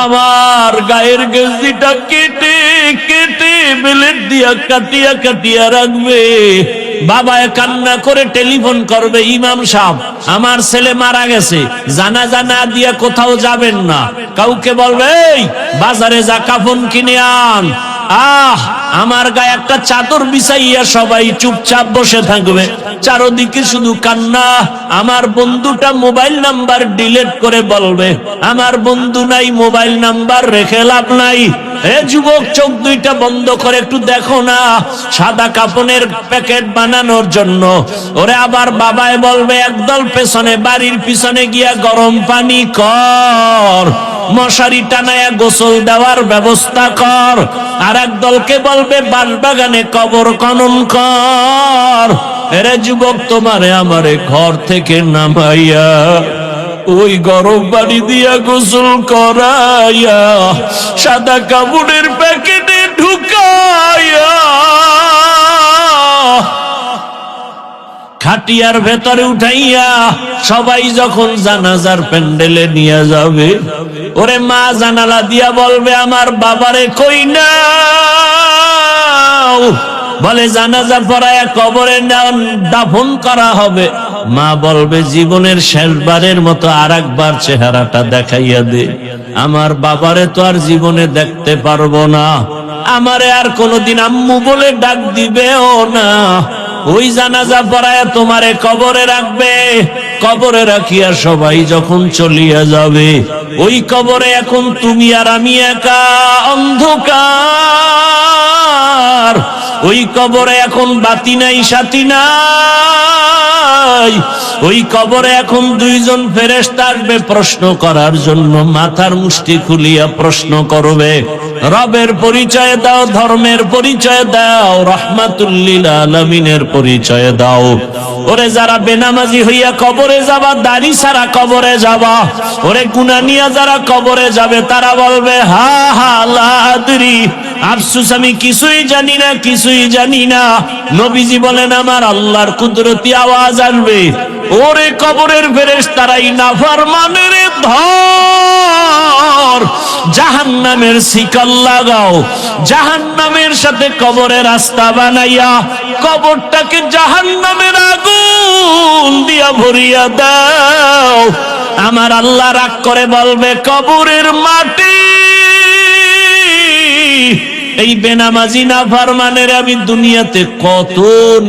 আমার গায়ের গেঞ্জিটা কেটে কেটে ব্লেড দিয়া কাটিয়া কাটিয়া রাখবে। বাবায় কান্না করে টেলিফোন করবে, ইমাম সাহেব আমার ছেলে মারা গেছে, জানাজা না দিয়া কোথাও যাবেন না। কাউকে বলবে এই বাজারে যা কাফন কিনে আন। আমার গায়ে একটা চাদর বিছাইয়া সবাই চুপচাপ বসে থাকবে, চারদিকে শুধু কান্না। আমার বন্ধুটা মোবাইল নাম্বার ডিলিট করে বলবে আমার বন্ধু নাই, মোবাইল নাম্বার রেখে লাভ নাই। এ যুবক, চোখ দুইটা বন্ধ করে একটু দেখো না, সাদা কাপনের প্যাকেট বানানোর জন্য। ওরে আবার বাবায় বলবে একদল পেছনে, বাড়ির পিছনে গিয়া গরম পানি কর, মশারি টানায়া গোসল দেওয়ার ব্যবস্থা কর। আর একদলকে বলবে বাঁশবাগানে কবর খনন কর। এরে যুবক, তোমারে আমারে ঘর থেকে নামাইয়া ওই গরম পানি দিয়া গোসল করাইয়া সাদা কাপড়ের প্যাকেটে ঢুকাইয়া খাটিয়ার ভেতরে উঠাইয়া সবাই যখন জানাজার প্যান্ডেলে নিয়ে যাবে, ওরে মা জানালা দিয়া বলবে আমার বাবারে কই না, বলে জানাজা পড়ায়া কবরে দাফন করা হবে। মা বলবে জীবনের শেষবারের মতো আরেকবার চেহারাটা দেখাইয়া দে, আমার বাবারে তো আর জীবনে দেখতে পারবো না, আমারে আর কোনোদিন আম্মু বলে ডাক দিবেও না। ওই জানাজা পড়ায়া তোমারে কবরে রাখবে, কবরে রাখিয়া সবাই যখন চলিয়া যাবে, ওই কবরে এখন তুমি আর আমি একা অন্ধকার। ওই কবরে এখন বাতি নাই, সাথী নাই। ওই কবরে এখন দুইজন ফেরেশতা আসবে প্রশ্ন করার জন্য, মাথার মুষ্টি খুলিয়া প্রশ্ন করবে রবের পরিচয় দাও, ধর্মের পরিচয় দাও, রাহমাতুল লিল আলামিনের পরিচয় দাও। ওরে যারা বেনামাজি হইয়া কবরে যাবা, দাড়ি ছাড়া কবরে যাবা, ওরে গুনাহ নিয়া যারা কবরে যাবে তারা বলবে হা হা লা আদরি, আফসোস আমি কিছুই জানি না, কিছুই জানি না। নবীজি বলেন আমার আল্লাহর কুদরতি আওয়াজ আসবে, ওরে কবরের ফেরেশতারাই নাফরমানের ধর, জাহান্নামের শিকল লাগাও, জাহান্নামের সাথে কবরের রাস্তা বানাইয়া কবরটাকে জাহান্নামের আগুন দিয়া ভরিয়া দাও। আমার আল্লাহ রাগ করে বলবে কবরের মাটি এই বেনামাজি নাফরমানের আমি দুনিয়াতে কত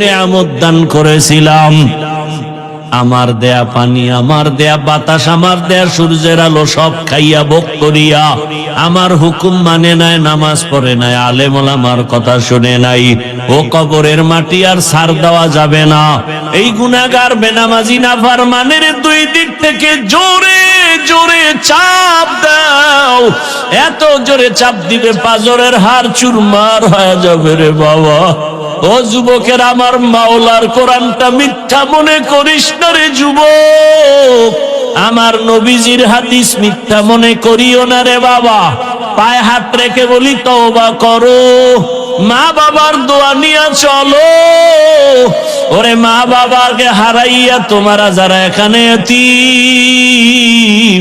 নেয়ামত দান করেছিলাম, আমার দেয়া পানি, আমার দেয়া বাতাস, আমার দেয়া সূর্যের আলো সব খাইয়া ভোগ করিয়া আমার হুকুম মানে নাই, নামাজ পড়ে নাই, আলেম ওলামার কথা শুনে নাই। ও কবরের মাটি আর ছাড় দেওয়া যাবে না। এই গুনাহগার বেনামাজি নাফরমানের দুই দিক থেকে জোরে জোরে চাপ দাও, এত জোরে চাপ দিবে পাজরের হাড় চুরমার হয়ে যাবে রে বাবা। ও যুবকের, আমার মাওলার কোরআনটা মিথ্যা মনে করিস না রে যুবক, আমার নবীজির হাদিস মিথ্যা মনে করিও না রে বাবা। পায়ে হাত রেখে বলি তওবা করো, মা বাবার দোয়া নিয়ে চলো। ওরে মা বাবাকে হারাইয়া তোমরা যারা এখানে এতিম,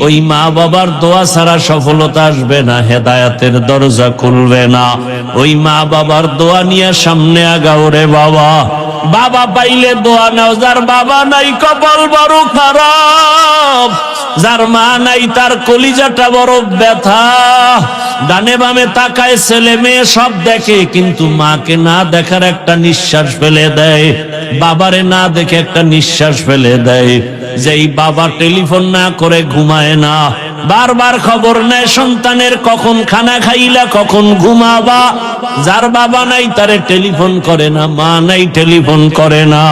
ওই মা বাবার দোয়া ছাড়া সফলতা আসবে না, হেদায়েতের দরজা খুলবে না। ওই মা বাবার দোয়া নিয়ে সামনে আগাও রে বাবা। বাবা পাইলে দোয়া নাও, যার বাবা নাই কপাল বড় খারাপ, যার মা নাই তার কলিজাটা বড় ব্যথা। ডানে বামে তাকায়, ছেলে মেয়ে সব দেখে, কিন্তু মাকে না দেখার একটা নিঃশ্বাস ফেলে দেয়, বাবারে না দেখে একটা নিঃশ্বাস ফেলে দেয়। যেই বাবা টেলিফোন না করে ঘুমায় না, বারবার খবর নেয় সন্তানের কখন খানা খাইলা, কখন ঘুমাবা, যার বাবা নাই তারে টেলিফোন করে না, মা নাই টেলিফোন করে না।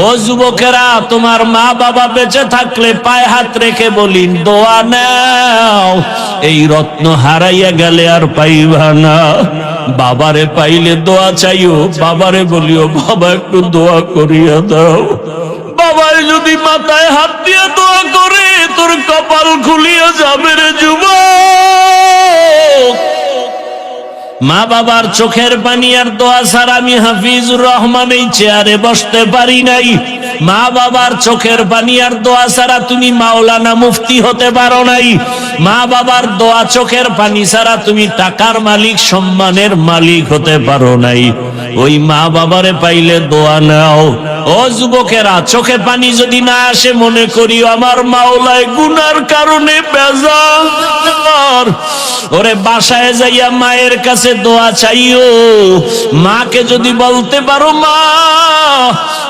ও যুবকেরা, তোমার মা বাবা বেঁচে থাকলে পায়ে হাত রেখে বলি দোয়া নাও, এই রত্ন হারাইয়া গেলে আর পাইবা না। বাবারে পাইলে দোয়া চাইও, বাবারে বলিও বাবা একটু দোয়া করিয়া দাও। বাবাই যদি মাথায় হাত দিয়ে দোয়া করে, তোর কপাল খুলিয়া যাবে রে যুবক। মা বাবার চোখের পানি আর দোয়া ছাড়া আমি হাফিজুর রহমান এই চেয়ারে বসতে পারি নাই। মা বাবার চোখের পানি আর দোয়া ছাড়া তুমি মাওলানা মুফতি হতে পারো নাই। মা বাবার দোয়া চোখের পানি ছাড়া তুমি টাকার মালিক সম্মানের মালিক হতে পারো নাই। ওই মা বাবারে পাইলে দোয়া নাও। ও যুবকেরা, চোখে পানি যদি না আসে মনে করি আমার মাওলায় গুনার কারণে বেজার। ওরে বাসায় যাইয়া মায়ের কাছে দোয়া চাইও। মাকে যদি বলতে পারো মা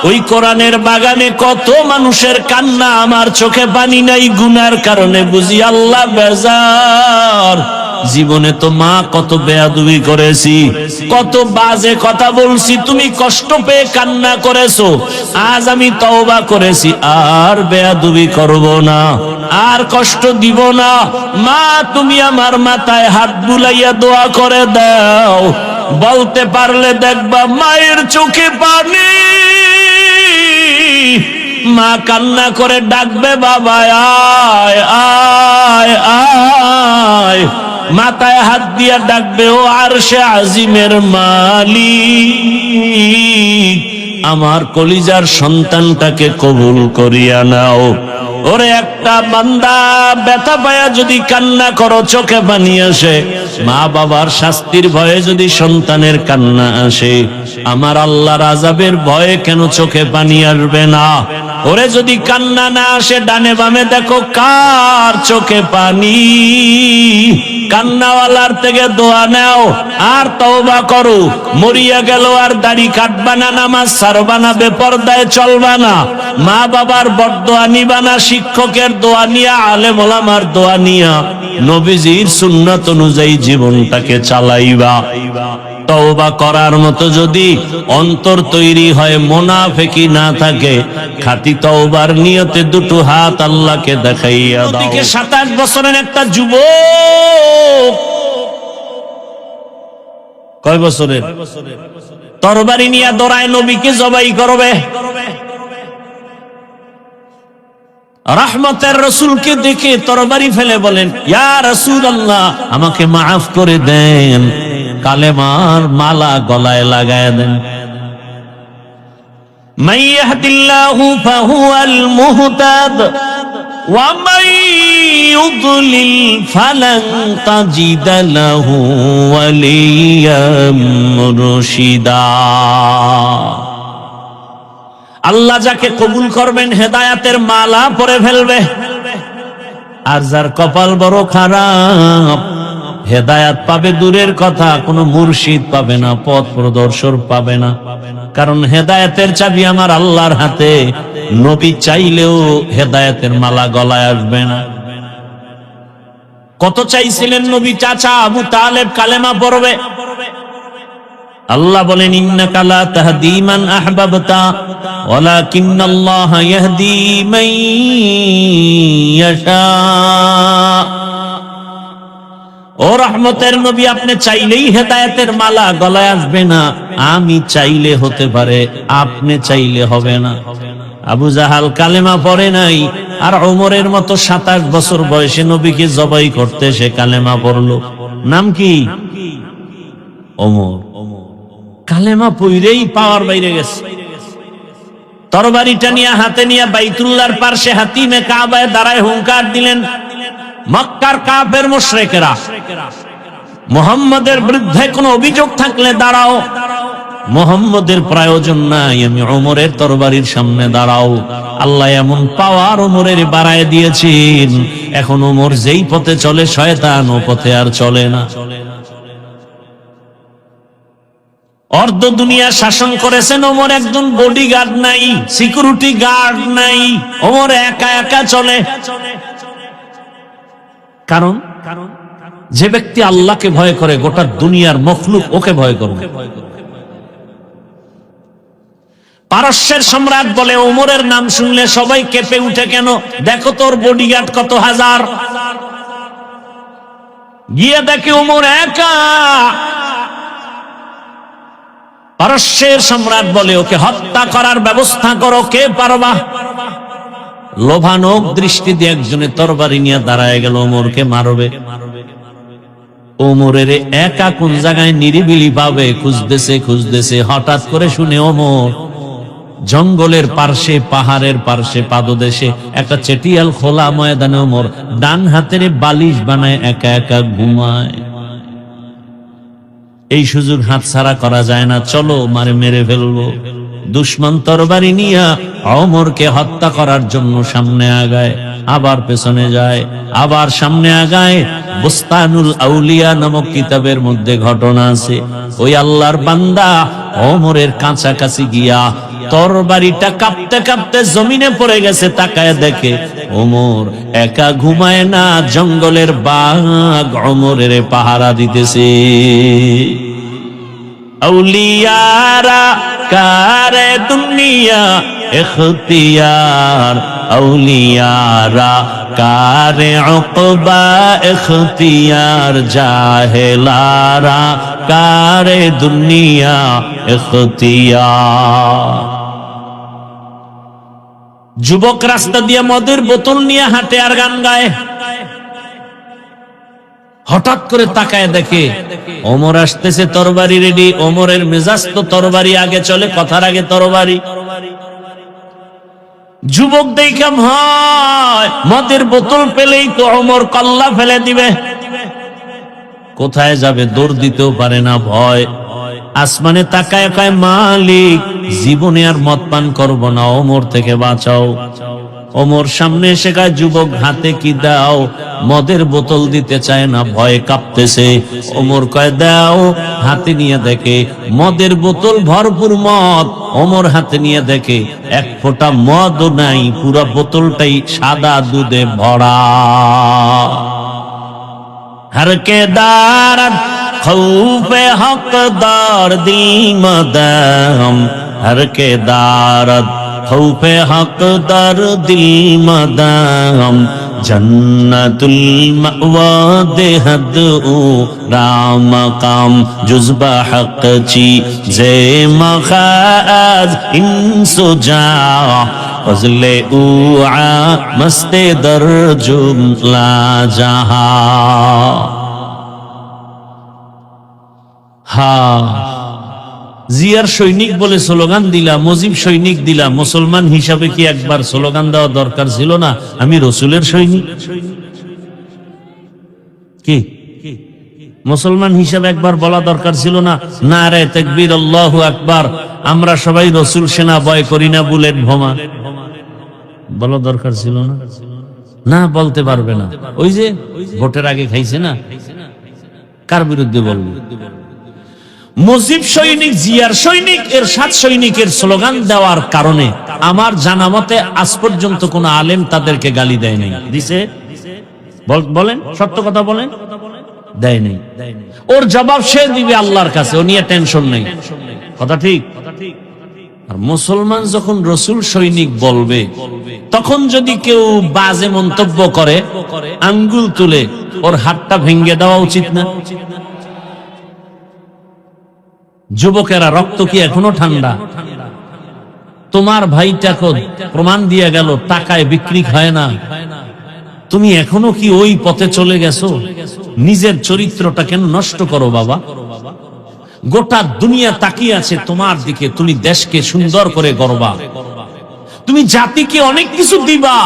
ওই কোরআনের বাগানে কত মানুষের কান্না, আমার চোখে পানি নাই গুনার কারণে, বুঝি আল্লাহ বেজার। জীবনে তো মা কত বেয়াদবি করেছি, কত বাজে কথা বলছি, তুমি কষ্ট পেয়ে কান্না করেছো। আজ আমি তওবা করেছি, আর বেয়াদবি করব না, আর কষ্ট দিব না। মা তুমি আমার মাথায় হাত বুলাইয়া দোয়া করে দাও। বলতে পারলে দেখবা মায়ের চোখে পানি। মা কান্না করে ডাকবে বাবা আয় আয় আয়। মাথায় হাত দিয়া ডাকবে ও আরশে আজিমের মালিক, আমার কলিজার সন্তানটাকে কবুল করিয়া নাও। ওরে একটা বান্দা ব্যথা পায়া যদি কান্না করো চোখে পানি আসে, মা বাবার শাস্তির ভয়ে যদি সন্তানের কান্না আসে, আমার আল্লাহর আযাবের ভয়ে কেন চোখে পানি আসবে না? ওরে যদি কান্না না আসে ডানে বামে দেখো কার চোখে পানি। কান্নাওয়ালার থেকে দোয়া নাও আর তওবা করো। মরিয়া গেল আর দাড়ি কাটবা না, নামাজ ছাড়বা না, বেপরদায় চলবা না, মা বাবার বরদোয়া নিবা না, শিক্ষকের দোয়া নিয়া, আলেম ওলামার দোয়া নিয়া নবীজির সুন্নাত অনুযায়ী জীবনটাকে চালাইবা। তওবা করার মতো যদি অন্তর তৈরি হয়, মুনাফিকি না থাকে, খাঁটি তওবার নিয়তে দুটো হাত আল্লাহকে দেখাইয়া দাও। 27 বছরের একটা যুবক, কয় বছরের? তরবারি নিয়ে দৌড়ায় নবীকে জবাই করবে। রহমতের রাসূলকে দেখে তরবারি ফেলে বলেন ইয়া রাসূলুল্লাহ আমাকে মাফ করে দেন, কালেমার মালা গলায় লাগায় দেন। মান ইয়াহদিল্লাহু ফাহুয়াল মুহতাদ ওয়া মান ইউদ্লিল ফালান তাজিদ লাহু ওয়ালিয়াম মুরশিদা। আল্লাহ যাকে কবুল করবেন হেদায়াতের মালা পরে ফেলবে, আর যার কপাল বড় খারাপ হেদায়াত পাবে দূরের কথা, কোনো মুর্শিদ পাবে না, পথ প্রদর্শক পাবে না। কারণ হেদায়াতের চাবি আমার আল্লাহর হাতে, নবী চাইলেও হেদায়াতের মালা গলায় আসবে না। কত চাইছিলেন নবী চাচা আবু তালেব কালেমা পড়বে, আল্লাহ বলেন ইন্নাকা লা তাহদি মান আহবাবতা ওয়ালাকিন্নাল্লাহা ইয়াহদি মান ইয়াশা। ও রহমতের নবী, আপনি চাইলেই হেদায়েতের মালা গলায় আসবে না, আমি চাইলে হতে পারে, আপনি চাইলে হবে না। আবু জাহাল কালেমা পড়ে নাই, আর ওমরের মতো 27 বছর বয়সে নবীকে জবাই করতে সে কালেমা পড়লো। নাম কি? ওমর। কালেমা পড়েই পাওয়ার বাইরে গেছে। তরবারিটা নিয়ে হাতে নিয়ে বাইতুল্লাহর পাশে হাতিমে কাবায় দাঁড়ায় হুঙ্কার দিলেন, মক্কার কাফের মুশরিকরা, মুহাম্মদের বিরুদ্ধে কোনো অভিযোগ থাকলে দাঁড়াও, মুহাম্মদের প্রয়োজন নাই, আমি ওমরের তরবারির সামনে দাঁড়াও। আল্লাহ এমন পাওয়ার ওমরের বাড়ায় দিয়েছেন, এখন ওমর যেই পথে চলে শয়তান ও পথে আর চলে না। অর্ধ দুনিয়া শাসন করেছেন ওমর, একজন বডিগার্ড নাই, সিকিউরিটি গার্ড নাই, ওমর একা একা চলে। কারণ যে ব্যক্তি আল্লাহকে ভয় করে গোটা দুনিয়ার মখলুক ওকে ভয় করবে। পারস্যের সম্রাট বলে ওমরের নাম শুনলে সবাই কেঁপে উঠে, কেন? দেখো তোর বডিগার্ড কত হাজার। গিয়ে দেখে ওমর একা। পারস্যের সম্রাট বলে ওকে হত্যা করার ব্যবস্থা করো, কে পারবা? লোভানক দৃষ্টি দিয়ে একজনের তরবারি নিয়ে দাঁড়ায় গেল ওমরকে মারবে। ওমরের একা কোন জায়গায় নিরিবিলি পাবে খুঁজতেছে হঠাৎ করে শুনে ওমর জঙ্গলের পার্শ্বে পাহাড়ের পার্শ্বে পাদদেশে একটা চেটিয়াল খোলা ময়দানে ওমর ডান হাতের বালিশ বানায় একা একা ঘুমায়। এই সুযোগ হাতছাড়া করা যায় না, চলো মেরে ফেলবো। দুশ্মন তরবারি নিয়া ওমরকে হত্যা করার জন্য সামনে আগায়, আবার পেছনে যায়, আবার সামনে আগায়। বুস্তানুল আউলিয়া নামক কিতাবের মধ্যে ঘটনা আছে, ওই আল্লাহর বান্দা ওমরের কাছাকাছি গিয়া তরবারিটা কাঁপতে কাঁপতে জমিনে পড়ে গেছে। তাকায় দেখে ওমর একা ঘুমায় না, জঙ্গলের বাঘ ওমরের পাহারা দিতেছে। আউলিয়ারা কারে দুনিয়া ইখতিয়ার, আউলিয়ারা কারে উকবা ইখতিয়ার, জাহেলারা কারে দুনিয়া ইখতিয়ার। যুবক রাস্তা দিয়ে মদের বোতল নিয়ে হাঁটে আর গান গায়। হঠাৎ করে তাকায় দেখে ওমর আসতেছে, তরবারি রেডি। ওমরের মেজাজ তো তরবারি আগে চলে, কথার আগে তরবারি। যুবক দেখাম হয় মদের বোতল পেলেই তো ওমর কল্লা ফেলে দিবে। কোথায় যাবে দৌড় দিতেও পারে না, ভয়। আসমানে তাকায় কয়, মালিক জীবনে আর মদ পান করব না, ওমর থেকে বাঁচাও। ওমর সামনে এসে কয়, যুবক হাতে কি দাও? মদের বোতল দিতে চায় না, ভয়ে কাঁপতেছে। ওমর কয়, দাও। হাতে নিয়ে দেখে মদের বোতল ভরপুর মদ। ওমর হাতে নিয়ে দেখে এক ফোঁটা মদও নাই, পুরো বোতলটাই সাদা দুধে ভরা। হরকে দারদ খৌফে হকদার দিল মদম, হরকে দারদ খৌফে হকদার দিল মদম, জন্নতুল মাওয়া দেহদ ও রাম কাম জুজবা হক চি জে মখাজ ইনসুজা ফজলে উআ মস্তে দর জুমলা জাহা। জিয়ার সৈনিক বলে স্লোগান দিলা, মুজিব সৈনিক দিলা, মুসলমান হিসাবে কি একবার স্লোগান দেওয়া দরকার ছিল না, আমি রসুলের সৈনিক? কি মুসলমান হিসাবে একবার বলা দরকার ছিল না, নারে তাকবীর আল্লাহু আকবার, আমরা সবাই রসুল সেনা ভয় করি না, বুলেট বোমা, বলা দরকার ছিল না? না, বলতে পারবে না। ওই যে ভোটের আগে খাইছে না, কার বিরুদ্ধে বলবে? মুজিব সৈনিক, জিয়ার সৈনিক, এর 7 সৈনিকের স্লোগান দেওয়ার কারণে আমার জানা মতে আজ পর্যন্ত কোন আলেম তাদেরকে গালি দেয় নাই। দিছে? বলেন, সত্য কথা বলেন, দেয় নাই। ওর জবাব সে দিবে আল্লাহর কাছে, ও নিয়ে টেনশন নেই। কথা ঠিক? আর মুসলমান যখন রসুল সৈনিক বলবে, তখন যদি কেউ বাজে মন্তব্য করে, আঙ্গুল তুলে ওর হাতটা ভেঙে দেওয়া উচিত না? যুবকেরা, রক্ত কি এখনো ঠান্ডা? তোমার ভাইটাকে প্রমাণ দিয়ে গেল টাকায় বিক্রি হয় না, তুমি এখনো কি ওই পথে চলে গেছো? নিজের চরিত্রটা কেন নষ্ট করো বাবা? গোটা দুনিয়া তাকিয়ে আছে তোমার দিকে, তুমি দেশকে সুন্দর করে গড়বা, তুমি জাতিকে অনেক কিছু দিবা।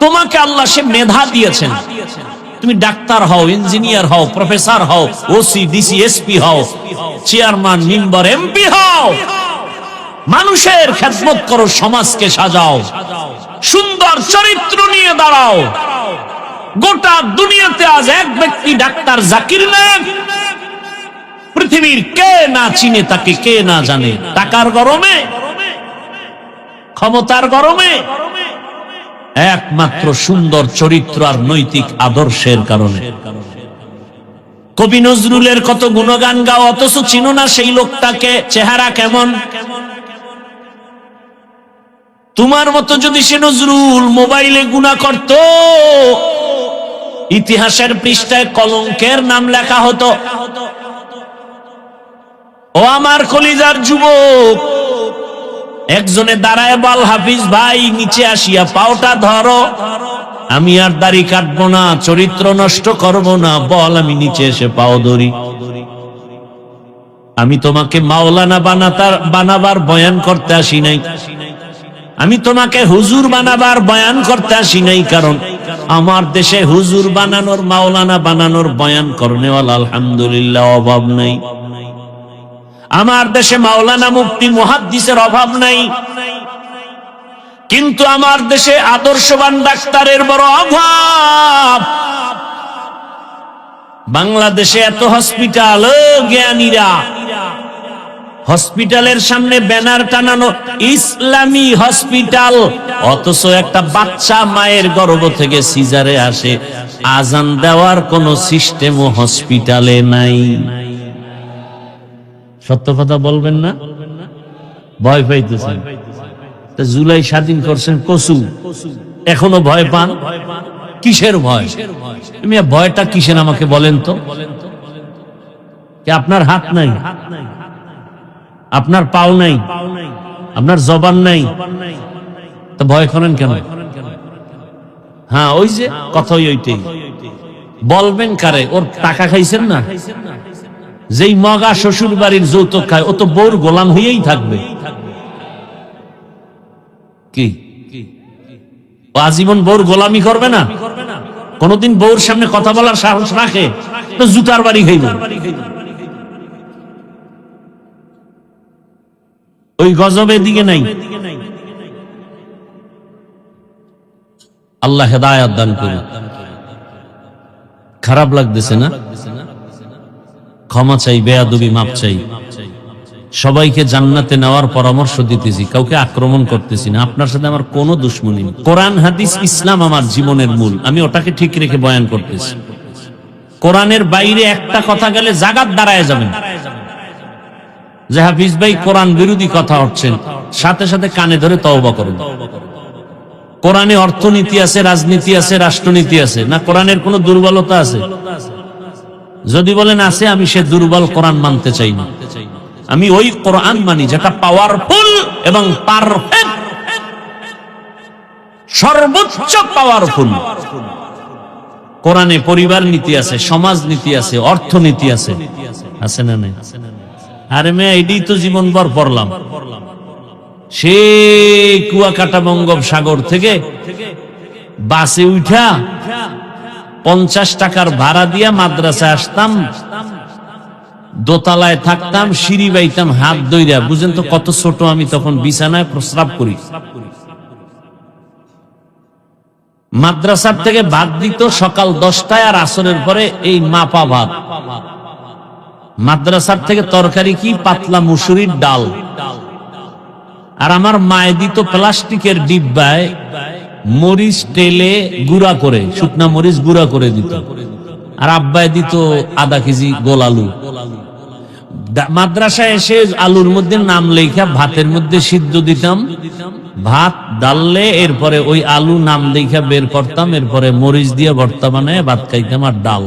তোমাকে আল্লাহ সে মেধা দিয়েছেন, তুমি ডাক্তার হও, ইঞ্জিনিয়ার হও, প্রফেসর হও, ওসি, ডিসি, এসপি হও, চেয়ারম্যান, মেম্বার, এমপি হও, মানুষের খেদমত করো, সমাজকে সাজাও, সুন্দর চরিত্র নিয়ে দাঁড়াও। গোটা দুনিয়াতে আজ এক ব্যক্তি ডাক্তার জাকির নায়েক, পৃথিবীর কে না চিনে তাকে, কে না জানে? টাকার গরমে, ক্ষমতার গরমে? একমাত্র সুন্দর চরিত্র আর নৈতিক আদর্শের কারণে। কবি নজরুলের কত গুণগান গাও, অথচ চিনো না সেই লোকটাকে, চেহারা কেমন। তোমার মতো যদি সে নজরুল মোবাইলে গুনাহ করত, ইতিহাসের পৃষ্ঠায় কলঙ্কের নাম লেখা হতো। ও আমার কলিজার যুবক, একজনে দাঁড়ায় বল, হাফিজ ভাই নিচে আসিয়া পাওটা ধরো। আমি আর দাড়ি কাটবো না, চরিত্র নষ্ট করব না, বল আমি নিচে এসে পাও ধরি। আমি তোমাকে মাওলানা বানাবার বয়ান করতে আসি নাই, আমি তোমাকে হুজুর বানাবার বয়ান করতে আসি নাই, কারণ আমার দেশে হুজুর বানানোর মাওলানা বানানোর বয়ান করনেওয়ালা আলহামদুলিল্লাহ অভাব নাই। আমার দেশে মাওলানা মুফতি মুহাদ্দিসের অভাব নাই, কিন্তু আমার দেশে আদর্শবান ডাক্তারের বড় অভাব। বাংলাদেশে এত হসপিটাল, জ্ঞানীরা, হসপিটালের সামনে ব্যানার টানানো ইসলামী হসপিটাল, অথচ একটা বাচ্চা মায়ের গর্ভ থেকে সিজারে আসে, আজান দেওয়ার কোন সিস্টেমও হসপিটালে নাই। সত্য কথা বলবেন না? ভয় পাইতেছেন? জুলাই স্বাধীন করছেন কসু, এখনো ভয় পান? কিসের ভয়? ভয়টা কিসের আমাকে বলেন তো? আপনার হাত নাই, আপনার পাও নাই, আপনার জবান নাই, তো ভয় করেন কেন? হ্যাঁ, ওই যে কথা ওইটাই। বলবেন কারে? ওর টাকা খাইছেন না? যেই মগা শ্বশুর বাড়ির যৌতুক খায়, ও তো বউর গোলাম হয়েই থাকবে। কি ও আজীবন বউর গোলামি করবে না? কোনদিন বউর সামনে কথা বলার সাহস রাখে? তো জুতার বাড়ি খাইব। ওই গজবের দিকে নাই। আল্লাহ হেদায়েত দান করুন। খারাপ লাগতেছে না? ক্ষমা চাই, বেয়াদবি মাপ চাই। সবাইকে জান্নাতে নেওয়ার পরামর্শ দিতেছি, কাউকে আক্রমণ করতেছি না। আপনার সাথে আমার কোনো দুশ্মনী নেই। কোরআন হাদিস ইসলাম আমার জীবনের মূল, আমি ওটাকে ঠিক রেখে বয়ান করতেছি। কোরআনের বাইরে একটা কথা গেলে জাগাত দাঁড়ায় যাবেন। যে হাফিজ ভাই কোরআন বিরোধী কথা হচ্ছেন, সাথে সাথে কানে ধরে তওবা করুন। কোরআনে অর্থনীতি আছে, রাজনীতি আছে, রাষ্ট্রনীতি আছে না? কোরআনের কোন দুর্বলতা আছে? যদি বলেন আছে, আমি সে দুর্বল কোরআন মানতে চাই না। আমি ওই কোরআন মানি যেটা পাওয়ারফুল এবং পারফেক্ট, সর্বোচ্চ পাওয়ারফুল। কোরআনে পরিবার নীতি আছে, সমাজ নীতি আছে, অর্থনীতি আছে, আছে না নাই? আরে মেয়ে, এটাই তো জীবনভর পড়লাম। সে কুয়াকাটা বঙ্গোপসাগর থেকে বাসে উঠা 50 টাকার ভাড়া দিয়া মাদ্রাসায় আসতাম, দোতলায় থাকতাম, সিঁড়ি বাইতাম হাত ধইরা। বুঝেন তো কত ছোট আমি তখন, বিছানায় প্রস্রাব করি। মাদ্রাসার থেকে ভাত দিত সকাল 10টায় আর আসরের পরে এই মাপা ভাত। মাদ্রাসার থেকে তরকারি কি? পাতলা মুসুরির ডাল। আর আমার মায়ে দিত প্লাস্টিকের ডিব্বায় মরিচ তেলে গুঁড়া করে, শুকনা মরিচ গুঁড়া করে দিত। আর আব্বাই দিত আধা কেজি গোল আলু। মাদ্রাসায় এসে আলুর মধ্যে নাম লেখা ভাতের মধ্যে সিদ্ধ দিতাম, ভাত ডাললে এরপরে ওই আলু নাম লেখা বের করতাম, এরপরে মরিচ দিয়ে ভর্তা বানায় ভাত খাইতাম আর ডাল।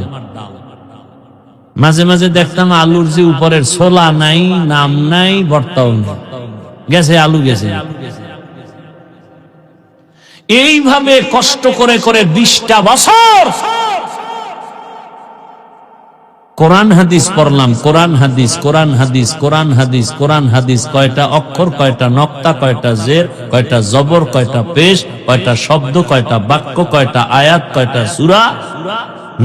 মাঝে মাঝে দেখতাম আলুর যে উপরের ছোলা নাই, নাম নাই, ভর্তাও নেই, গেছে আলু গেছে। এইভাবে কষ্ট করে করে 20টা বছর কোরআন হাদিস পড়লাম। কোরআন হাদিস, কোরআন হাদিস, কোরআন হাদিস, কোরআন হাদিস। কয়টা অক্ষর, কয়টা নক্তা, কয়টা জের, কয়টা জবর, কয়টা পেশ, কয়টা শব্দ, কয়টা বাক্য, কয়টা আয়াত, কয়টা সূরা।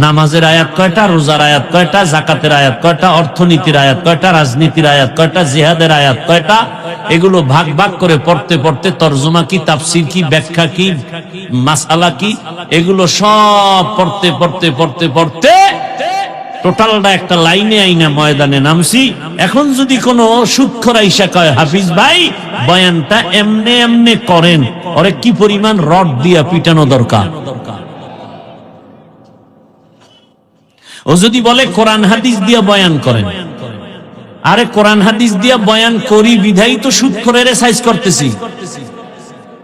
নামাজের আয়াত কয়টা, রোজার আয়াত কয়টা, জাকাতের আয়াত কয়টা, অর্থনীতির আয়াত কয়টা, রাজনীতির আয়াত কয়টা, জিহাদের আয়াত কয়টা। এগুলো ভাগ ভাগ করে পড়তে পড়তে তরজমা কি, তাফসীর কি, ব্যাখ্যা কি, মাসআলা কি, এগুলো সব পড়তে পড়তে পড়তে পড়তে টোটালটা একটা লাইনে আইনা ময়দানে নামছি। এখন যদি কোনো সুদখোর আইসা কয়, হাফিজ ভাই বয়ানটা এমনে এমনে করেন, ওরে কি পরিমাণ রড দিয়া পিটানো দরকার। ও যদি বলে কোরআন হাদিস দিয়া বয়ান করেন, আরে কোরআন হাদিস দিয়া বয়ান করি বিধাই তো সুদখোরের সাইজ করতেছি।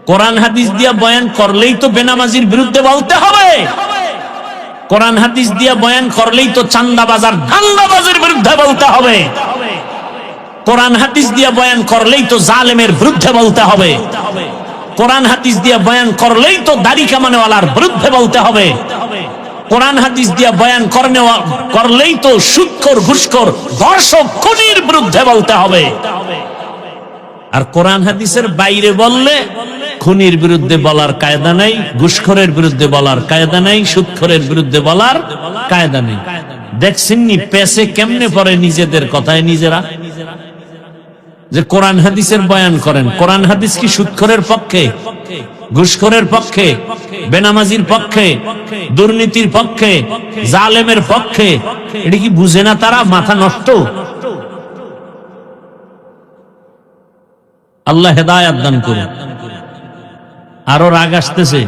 কোরআন হাদিস দিয়া বয়ান করলেই তো বেনামাজির বিরুদ্ধে বলতে হবে। কোরআন হাদিস দিয়া বয়ান করলেই তো চান্দাবাজার ধান্দাবাজের বিরুদ্ধে বলতে হবে। কোরআন হাদিস দিয়া বয়ান করলেই তো জালেমের বিরুদ্ধে বলতে হবে। কোরআন হাদিস দিয়ে বয়ান করলেই তো দাড়ি কামানেওয়ালার বিরুদ্ধে বলতে হবে, কোরআন হাদিস দিয়ে বয়ান করলেই তো সুদখোর ঘুষখোর ধর্ষক খুনির বিরুদ্ধে বলতে হবে। আর কোরআন হাদিসের বাইরে বললে খুনির বিরুদ্ধে বলার কায়দা নাই, ঘুষখোরের বিরুদ্ধে বলার কায়দা নাই, সুদখোরের বিরুদ্ধে বলার কায়দা নেই। দেখছেননি পেছে কেমনে পড়ে নিজেদের কথায় নিজেরা, যে কোরআন হাদিসের বয়ান করেন। কোরআন হাদিস কি সুদখোরের পক্ষে, ঘুষখোরের পক্ষে, বেনামাজির পক্ষে, দুর্নীতির পক্ষে, জালেমের পক্ষে? এটা কি বুঝে না তারা? মাথা নষ্ট। আল্লাহ হেদায়েত দান করুন। আরো রাগ আসতেছে,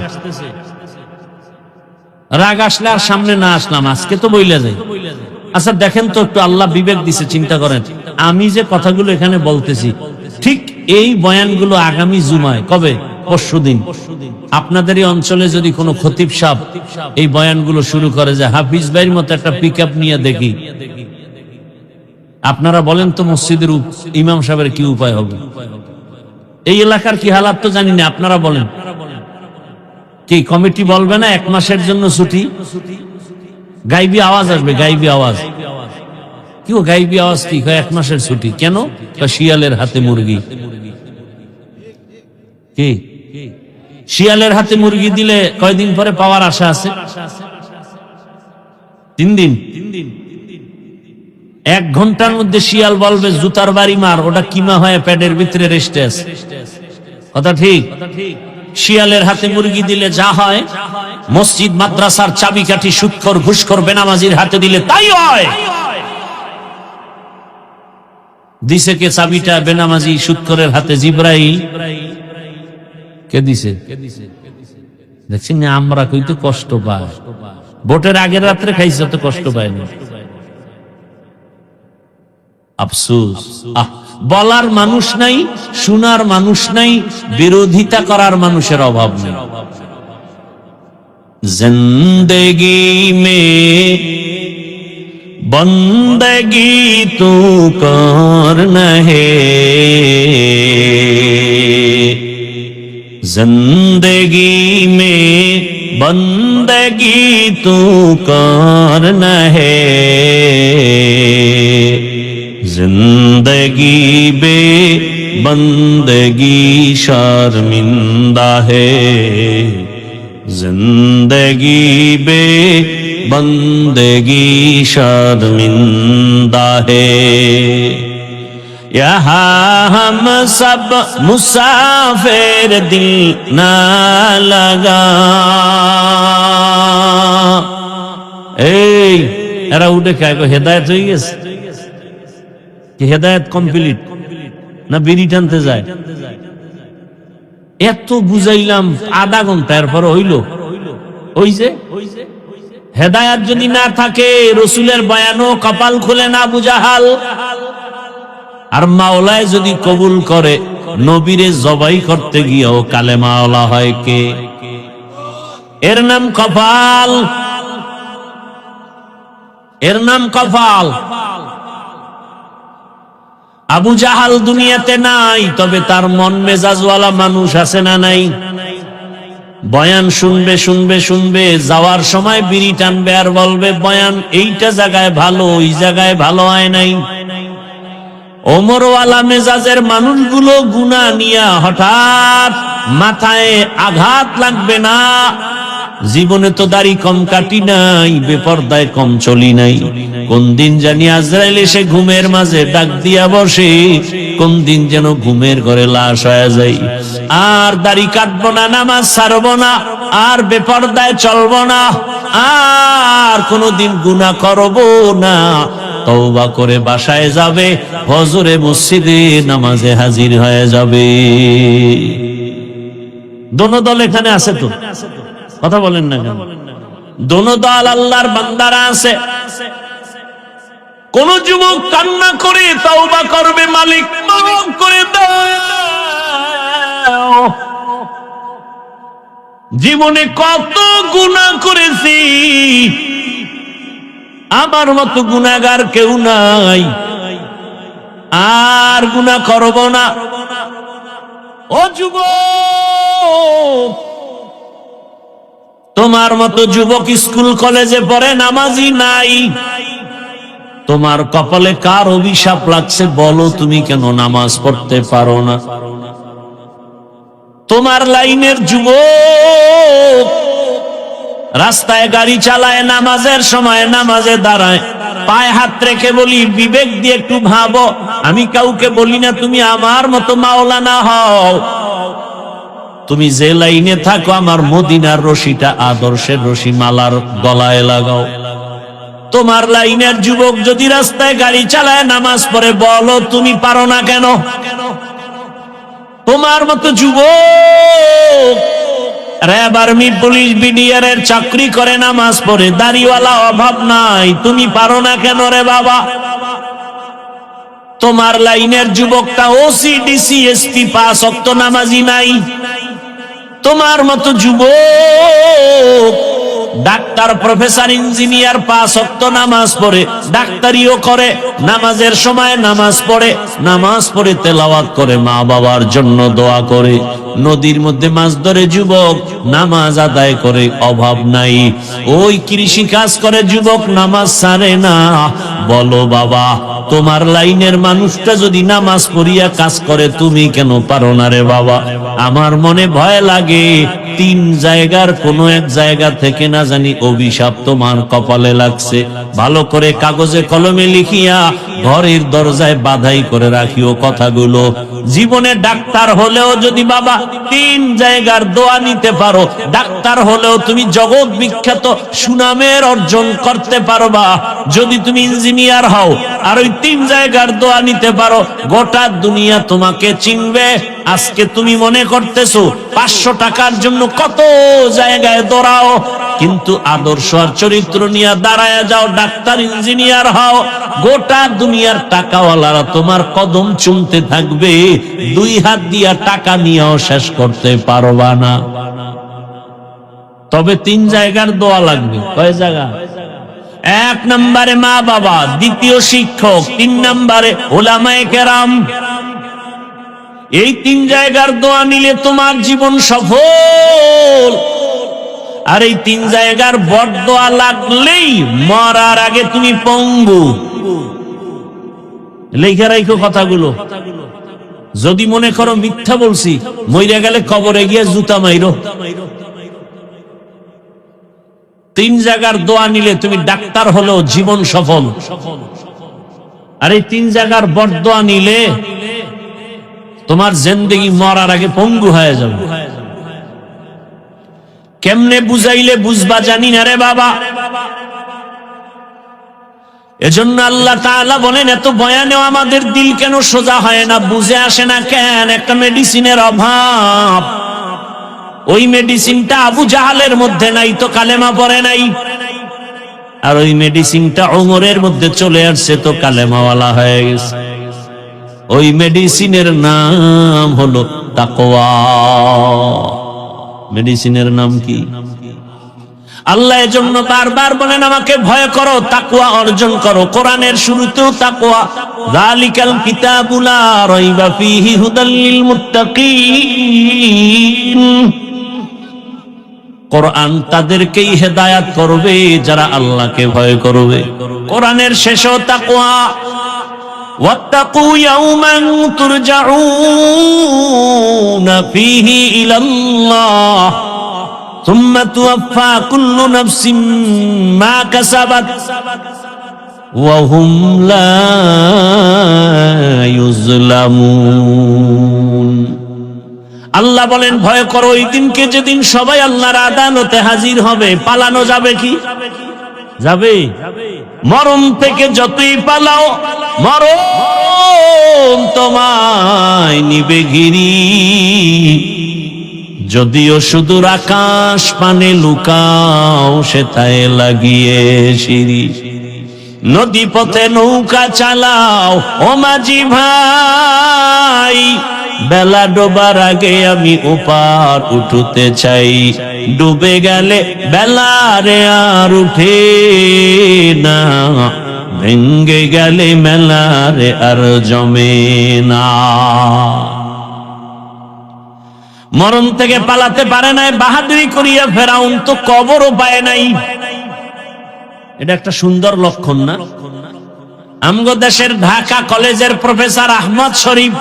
রাগ আসলে আর সামনে না আসলাম, আজকে তো বইলা যাই। আচ্ছা দেখেন তো একটু, আল্লাহ বিবেক দিছে, চিন্তা করেন। আমি যে কথাগুলো এখানে বলতেছি, ঠিক এই বয়ানগুলো আগামী জুমায়, কবে? পরশুদিন, আপনাদের এই অঞ্চলে যদি কোনো খতিব সাহেব এই বয়ানগুলো শুরু করে যে হাফিজ ভাইয়ের মতো একটা পিকআপ নিয়ে দেখি, আপনারা বলেন তো মসজিদের ইমাম সাহেবের কি উপায় হবে? এই এলাকার কি হালাত তো জানি না, আপনারা বলেন। কি কমিটি বলবে না 1 মাসের জন্য ছুটি? গাইবি আওয়াজ আসবে, গাইবি আওয়াজ। কি ও গাইবি আওয়াজ? কি 1 মাসের ছুটি কেন? শিয়ালের হাতে মুরগি। কি শিয়ালের হাতে মুরগি দিলে কয়দিন পরে পাওয়ার আশা আছে? 3 দিন। 1 ঘন্টার মধ্যে শিয়াল বলবে জুতার বাড়ি মার, ওটা কিমা হয়ে পেটের ভিতরে রেস্টে আছে। কথা ঠিক? শিয়ালের হাতে মুরগি দিলে যা হয়, মসজিদ মাদ্রাসার চাবিকাঠি সুদখোর ঘুষখোর বেনামাজির হাতে দিলে তাই হয়। দিছে কে চাবিটা? বেনামাজি সুদখোরের হাতে। জিবরাইল। কে দিছে? দেখছেন আমরা কইতে কষ্ট পাই, ভোটের আগের রাত্রে খাইছে তো কষ্ট পায়নি। আফসোস, বলার মানুষ নাই, শোনার মানুষ নাই, বিরোধিতা করার মানুষের অভাব নেই। জিন্দেগি মে বন্দগি তু করনা হে, जिंदगी में बंदगी तू करना है, जिंदगी बे बंदगी शर्मिंदा है, जिंदगी बे बंदगी शर्मिंदा है। यहाँ हम सब मुसाफिर दिल ना लगा। এই এরা উঠে খায়, হেদায়েত হয়ে গেছে কি? হেদায়েত কমপ্লিট না বিড়ি টানতে যায়? এত বুঝাইলাম আধা ঘন্টা, এরপর হইল? ওই যে হেদায়েত যদি না থাকে, রসুলের বয়ানও কপাল খুলে না আবু জাহাল। আর মাওলায় যদি কবুল করে, নবীরে জবাই করতে গিয়েও কালেমাওয়ালা হয় কে? এর নাম কপাল, এর নাম কপাল। আবু জাহাল দুনিয়াতে নাই, তবে তার মন মেজাজওয়ালা মানুষ আছে না নাই? বয়ান শুনবে শুনবে শুনবে, যাওয়ার সময় বিড়ি টানবে আর বলবে বয়ান এইটা জায়গায় ভালো, ওই জায়গায় ভালো হয় নাই। ওমরওয়ালা মেজাজের মানুষগুলো গুনাহ নিয়া হঠাৎ মাথায় আঘাত লাগবে না। জীবনে তো দাড়ি কম কাটি নাই, বেপরদায় কম চলি নাই। কোন দিন জানি আজরাইল এসে ঘুমের মাঝে ডাক দিয়া বসে, কোন দিন যেন ঘুমের ঘরে লাশ হয়ে যাই। আর দাড়ি কাটবো না, নামাজ ছাড়বো না, আর বেপরদায় চলবো না, আর কোনদিন গুনাহ করবো না। তওবা করে বাসায় যাবে, ফজরে মসজিদে নামাজে হাজির হয়ে যাবে। দোনো দল এখানে আছে তো? কথা বলেন না কেন? দোনো দল আল্লাহর বান্দারা আছে। কোন যুবক কান্না করে তওবা করবে, মালিক মাফ করে দাও, জীবনে কত গুনাহ করেছি, আমার মতো গুনাহগার কেউ নাই, আর গুনাহ করব না। ও যুবক, তোমার মতো যুবক স্কুল কলেজে পড়ে নামাজি নাই। তোমার কপালে কার অভিশাপ লাগছে বলো, তুমি কেন নামাজ পড়তে পারো না? তোমার লাইনের যুবক রাস্তায় গাড়ি চালায়, নামাজের সময় নামাজে দাঁড়ায়, পায়ে হাত রেখে বলি বিবেক দিয়ে একটু ভাবো। আমি কাউকে বলি না তুমি আমার মতো মাওলানা হও, তুমি যে লাইনে থাকো আমার মদিনার রশিটা আদর্শের রশি মালার গলায় লাগাও। তোমার লাইনের যুবক যদি রাস্তায় গাড়ি চালায় নামাজ পড়ে বলো তুমি পারো না কেন? তোমার মতো যুবক র্যাব আর্মি পুলিশ বিডিআর এর চাকরি করে নামাজ পড়ে, দাড়িওয়ালা অভাব নাই, তুমি পারো না কেন রে বাবা? তোমার লাইনের যুবকটা ওসি ডিসি এসপি 5 ওয়াক্ত নামাজি নাই। তোমার মতো যুবক ডাক্তার প্রফেসর ইঞ্জিনিয়ার 5 ওয়াক্ত নামাজ পড়ে, ডাক্তারিও করে, নামাজের সময় নামাজ পড়ে তেলাওয়াত করে, মা বাবার জন্য দোয়া করে, নদীর মধ্যে মাছ ধরে যুবক নামাজ আদায় করে, অভাব নাই। ওই কৃষি কাজ করে যুবক নামাজ ছাড়ে না। বলো বাবা, তোমার লাইনের মানুষটা যদি নামাজ পড়িয়া কাজ করে তুমি কেন পারো না রে বাবা? আমার মনে ভয় লাগে 3 জায়গার কোনো এক জায়গা থেকে না জানি অভিশাপ তোমার কপালে লাগছে। ভালো করে কাগজে কলমে লিখিয়া ঘরের দরজায় বাধাই করে রাখিও কথাগুলো। জীবনে ডাক্তার হলেও যদি বাবা 3 জায়গার দোয়া নিতে পারো, ডাক্তার হলেও তুমি জগৎ বিখ্যাত সুনামের অর্জন করতে পারবা। যদি তুমি ইঞ্জিনিয়ার হও আর ওই 3 জায়গার দোয়া নিতে পারো, গোটা দুনিয়া তোমাকে চিনবে। আজকে তুমি মনে করতেছো 500 টাকার জন্য কত জায়গায় দৌড়াও, কিন্তু আদর্শ আর চরিত্র নিয়ে দাঁড়ায় যাও, ডাক্তার ইঞ্জিনিয়ার হও, গোটা দুনিয়ার টাকাওয়ালারা তোমার কদম চুমতে থাকবে, 2 হাত দিয়া টাকা নিয়েও শেষ করতে পারবা না। তবে 3 জায়গার দোয়া লাগবে। কয় জায়গা? 1 নম্বরে মা বাবা, 2য় শিক্ষক, 3 নম্বরে উলামায়ে কেরাম। এই 3 জায়গার দোয়া নিলে তোমার জীবন সফল। আর এই 3 জায়গার বড়দোয়া লাগলেই মরার আগে তুমি পঙ্গু। লেখা রাখো কথাগুলো। যদি মনে করো মিথ্যা বলছি, মইরা গেলে কবরে গিয়ে জুতা মাইরো। 3 জায়গার দোয়া নিলে তুমি ডাক্তার হলেও জীবন সফল। আর এই 3 জায়গার বড়দোয়া নিলে তোমার জিন্দেগি মরার আগে পঙ্গু হয়ে যাবে। কেমনে বুঝাইলে বুঝবা জানি না রে বাবা। এজন্য আল্লাহ তাআলা বলেন, এত বয়ানেও আমাদের দিল কেন সোজা হয় না, বুঝে আসে না কেন? একটা মেডিসিনের অভাব। ওই মেডিসিনটা আবু জাহালের মধ্যে নাই তো কালেমা পড়ে নাই, আর ওই মেডিসিনটা ওমরের মধ্যে চলে আসছে তো কালেমাওয়ালা হয়ে গেছে। ওই মেডিসিনের নাম হলো তাকওয়া। মেডিসিনের নাম কি? আল্লাহ এজন্য বারবার বলেন আমাকে ভয় করো, তাকওয়া অর্জন করো। কোরআনের শুরুতেও তাকওয়া, যালিকাল কিতাবু লা রাইবা ফীহি হুদাল লিল মুত্তাকিন। কোরআন তাদেরকেই হেদায়েত করবে যারা আল্লাহকে ভয় করবে। কোরআনের শেষেও তাকওয়া, ওয়াত্তাকু ইয়াওমান তুরজাউনা ফীহি ইলাল্লাহ সুম্মা তুওয়াফা কুল্লু নাফসিন মা কাসাবাত ওয়া হুম লা ইউজলামুন। আল্লাহ বলেন ভয় করো ওই দিনকে যেদিন সবাই আল্লাহর আদালতে হাজির হবে। পালানো যাবে কি? যাবে? মরণ থেকে যতই পালাও মরণ তোমায় নিবে ঘিরি। যদিও সুদূর আকাশ পানে লুকাও সেথায় লাগিয়ে সিঁড়ি। নদী পথে নৌকা চালাও ও মাঝি ভাই, বেলা ডোবার আগে আমি ওপার উঠতে চাই। ডুবে গেলে বেলা রে আর উঠে না, ভেঙ্গে গেলে মেলা রে আর জমে না। মরণ থেকে পালাতে পারে নাই, বাহাদুরি করিয়া ফেরাউন তো কবরও পায় নাই। এটা একটা সুন্দর লক্ষণ না? আমগো দেশের ঢাকা কলেজের প্রফেসর আহমদ শরীফ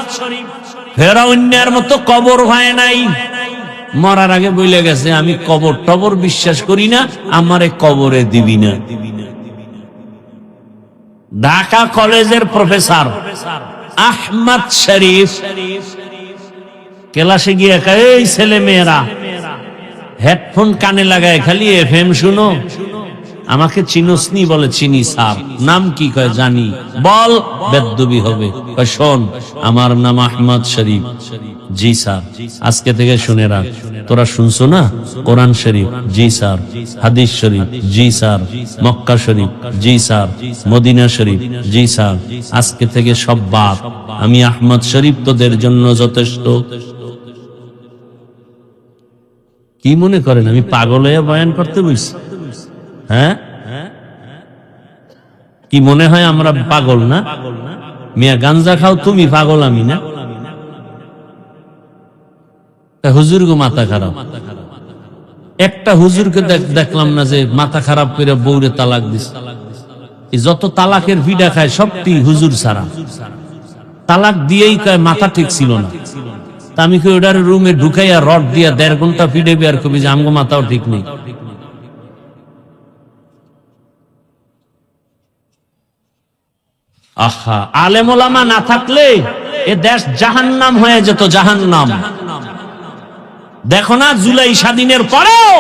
ফেরাউনের মতো কবর হয় নাই, মরার আগে বলে গেছে আমি কবর টবর বিশ্বাস করি না, আমারে কবরে দিবি না। ঢাকা কলেজের প্রফেসর আহমদ শরীফ ক্লাসে গিয়ে এই ছেলে মেয়েরা হেডফোন কানে লাগায় খালি এফএম শুনো, আমাকে চিনোসনি? বলে চিনি স্যার। নাম কি? কয় জানি। বল, বেদ্যবি হবে। কয় শোন, আমার নাম আহমদ শরীফ। জি স্যার। আজকে থেকে শুনে রাখ। তোরা শুনছো না কোরআন শরীফ? জি স্যার। হাদিস শরীফ? জি স্যার। মক্কা শরীফ? জি স্যার। মদিনা শরীফ? জি স্যার। আজকে থেকে সব বাদ, আমি আহমদ শরীফ তোদের জন্য যথেষ্ট। কি মনে করেন আমি পাগল হয়ে বয়ান করতে বসছি? হ্যাঁ, কি মনে হয় আমরা পাগল না? মিয়া গাঞ্জা খাও তুমি, পাগল আমি না? হুজুর গো মাথা খারাপ। একটা হুজুরকে দেখলাম না যে মাথা খারাপ করে বউরে তালাক দিছে। যত তালাকের ভিডা খায় সবটি হুজুর ছাড়া। তালাক দিয়েই কয় মাথা ঠিক ছিল না। তা আমি কি ওটার রুমে ঢুকাইয়া রড দিয়া 1.5 ঘন্টা ফিডেবি আর কবি যে আমগো মাথাও ঠিক নেই। আহা, আলেম ওলামা না থাকলে এ দেশ জাহান্নাম হয়ে যেত, জাহান্নাম। দেখো না জুলাই স্বাধীনের পরেও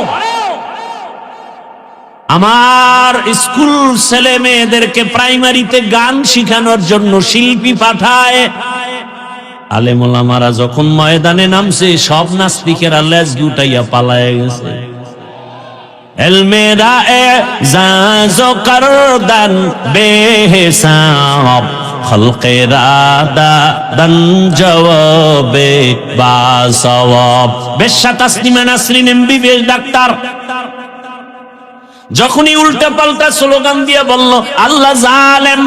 আমার স্কুল ছেলে মেয়েদেরকে প্রাইমারিতে গান শিখানোর জন্য শিল্পী পাঠায়। আলেম ওলামারা যখন ময়দানে নামছে সব নাস্তিকেরা লেজ গুটাইয়া পালায় গেছে। এলমেরা এজাজো করদান বেহিসাব খলকেরা দান জওয়াবে বাসওয়াব। বেশ্যা তাসলিমা নাসরিন এমবিবিএস ডাক্তার যখনই উল্টা পাল্টা স্লোগান দিয়ে বলল আল্লাহ জালেম,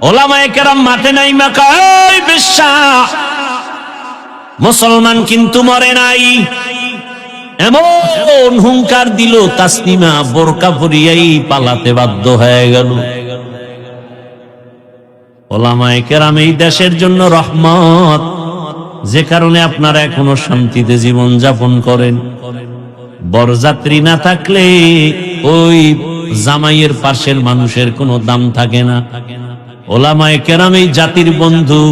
ওলামায়ে কেরাম মাঠে নাই মাকা, এই বেশ্যা মুসলমান কিন্তু মরে নাই। এমন হুঙ্কার দিল তাসলিমা বোরকা পরিয়াই পালাতে বাধ্য হয়ে গেল। ওলামায়ে কেরাম এই দেশের জন্য রহমত, যে কারণে আপনারা এখনো শান্তিতে জীবন যাপন করেন। বরযাত্রী না থাকলে ওই জামাইয়ের পাশের মানুষের কোনো দাম থাকে না। ওলামায়ে কেরাম এই জাতির বন্ধু,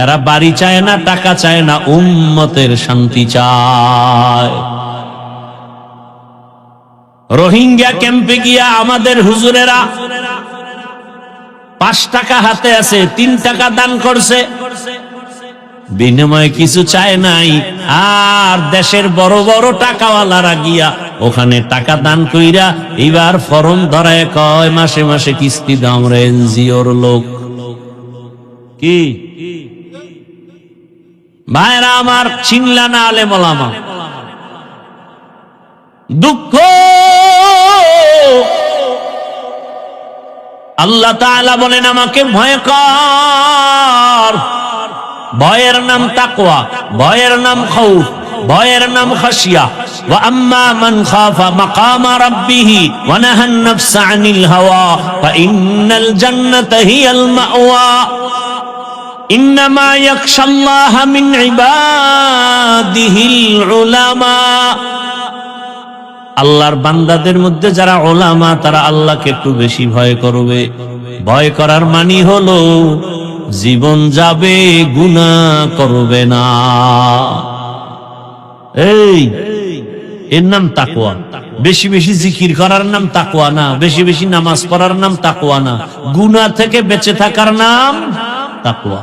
এরা বাড়ি চায় না, টাকা চায় না, উম্মতের শান্তি চায়। রোহিঙ্গা ক্যাম্পে গিয়া আমাদের হুজুরেরা 5 টাকা হাতে আছে, 3 টাকা দান করছে, বিনিময়ে কিছু চায় নাই। আর দেশের বড় বড় টাকাওয়ালারা গিয়া ওখানে টাকা দান কইরা এবার ফরম ধরায় কয় মাসে মাসে কিস্তি দাও, আমরা এনজিওর লোক। কি ভাইরা আমার, চিনলা না আলেম ওলামা? দুঃখ আল্লাহ তাআলা বলেন আমাকে ভয় কর। ভয়ের নাম তাকওয়া, ভয়ের নাম খাউফ, ভয়ের নাম খাশিয়া। ওয়া আম্মা মান খাফা মাকামা রাব্বিহি ওয়া নাহান নাফসা আনিল হাওয়া ফাইন্নাল জান্নাতা হিয়াল মাওয়া। ইন্নামা ইয়াখশাল্লাহা মিন ইবাদিহিল উলামা। আল্লাহর বান্দাদের মধ্যে যারা ওলামা তারা আল্লাহকে একটু বেশি ভয় করবে। ভয় করার মানে হলো জীবন যাবে, গুনাহ করবে না। এর নাম তাকওয়া। বেশি বেশি জিকির করার নাম তাকওয়া না, বেশি বেশি নামাজ পড়ার নাম তাকওয়া না, গুনাহ থেকে বেঁচে থাকার নাম তাকওয়া।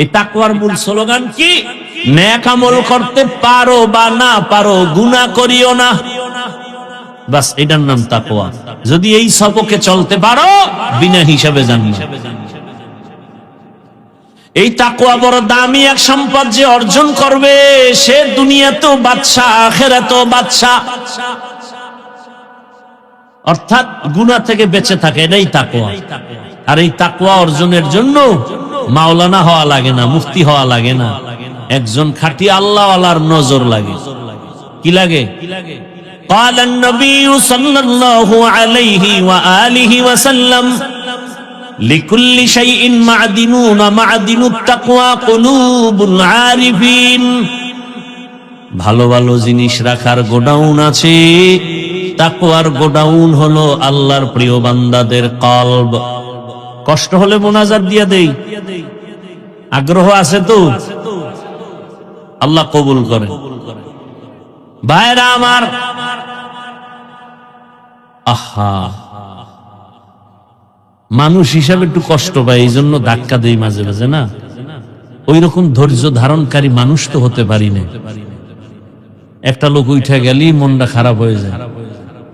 এই তাকওয়ার মূল স্লোগান কি? নেক আমল করতে পারো বা না পারো, গুনাহ করিও না, বাস এটার নাম তাকওয়া। যদি এই সবকে চলতে পারো বিনা হিসাবে জান্নাত। এই তাকওয়া বড় দামি এক সম্পদ, যে অর্জন করবে সে দুনিয়াতেও বাদশা, আখিরাতেও বাদশা। অর্থাৎ গুনাহ থেকে বেঁচে থাকে, এটাই তাকওয়া। আর এই তাকওয়া অর্জনের জন্য মাওলানা হওয়া লাগে না, মুফতি হওয়া লাগে না, একজন খাঁটি আল্লাহওয়ালার নজর লাগে। কি লাগে? قال النبي صلى الله عليه وآله وسلم لكل شيء معدنون معدن التقوى قلوب العارفين। ভালো ভালো জিনিস রাখার গোডাউন আছে, তাকওয়ার গোডাউন হলো আল্লাহর প্রিয় বান্দাদের কলব। কষ্ট হলে মোনাজাত দিয়া দেই, আগ্রহ আছে তো আল্লাহ কবুল করে। ভাইরা আমার, আহা, মানুষ হিসাবে একটু কষ্ট পায়, এই জন্য ধাক্কা দেই মাঝে মাঝে। না, ওই রকম ধৈর্য ধারণকারী মানুষ তো হতে পারি না। একটা লোক উঠে গেলি মনটা খারাপ হয়ে যায়,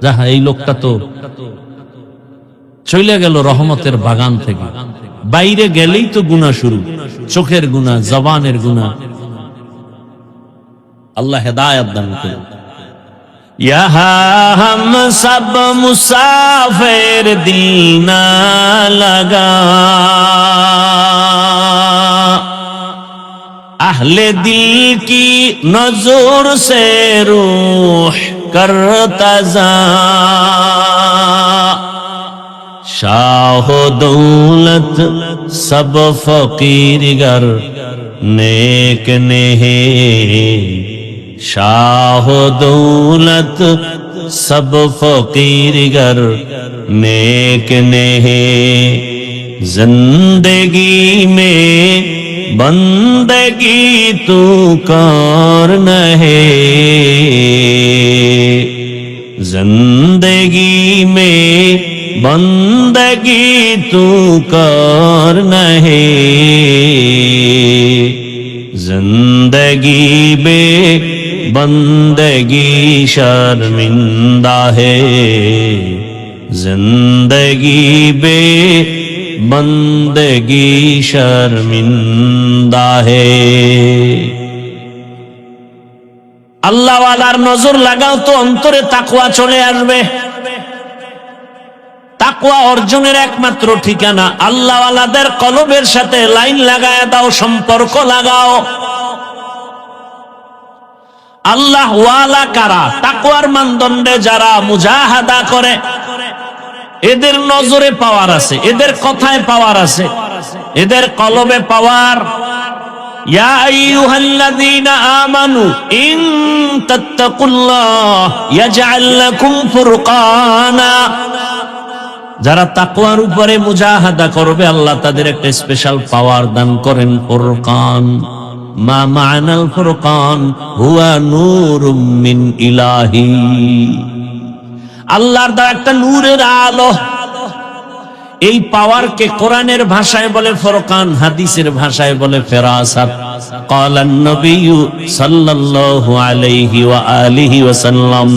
যাহা এই লোকটা তো চলে গেল রহমতের বাগান থেকে। বাইরে গেলেই তো গুনাহ শুরু, চোখের গুনাহ, জবানের গুনাহ। আল্লাহ হেদায়েত দান করুন। यहाँ हम सब मुसाफिर दिल ना लगा, अहले दिल की नजर से रूह करता जा, शाह दौलत सब फकीर गर नेक नेहे, शाह दौलत सब फकीर गर नेक नेहे, जिंदगी में बंदगी तू कर नहे, जिंदगी में बंदगी तू कर नहे, जिंदगी बे बंदगी शर्मिंदा है, जिंदगी बे बंदगी शर्मिंदा है। আল্লাহ ওয়ালার নজর লাগাও তো অন্তরে তাকওয়া চলে আসবে। তাকওয়া অর্জনের একমাত্র ঠিকানা আল্লাহ ওয়ালাদের কলবের সাথে লাইন লাগায় দাও, সম্পর্ক লাগাও। আল্লাহ ওয়ালা কারা? তাকওয়ার মানদণ্ডে যারা মুজাহাদা করে, এদের নজরে পাওয়ার আছে, এদের কথায় পাওয়ার আছে, এদের কলবে পাওয়ার। ইয়া আইয়ুহাল্লাযীনা আমানু ইন তাত্তাকুল্লাহ ইয়াজআল লাকুম ফুরকানা। যারা তাকওয়ার উপরে মুজাহাদা করবে আল্লাহ তাদের একটা স্পেশাল পাওয়ার দান করেন, ফুরকান। মা মা'নাল ফুরকান হুয়া নূরুম মিন ইলাহি, আল্লাহর দেওয়া একটা নূরের আলো। এই পাওয়ারকে কোরআনের ভাষায় বলে ফুরকান, হাদিসের ভাষায় বলে ফেরাসাত। ক্বালান নবিয়্যু সাল্লাল্লাহু আলাইহি ওয়া আলিহি ওয়াসাল্লাম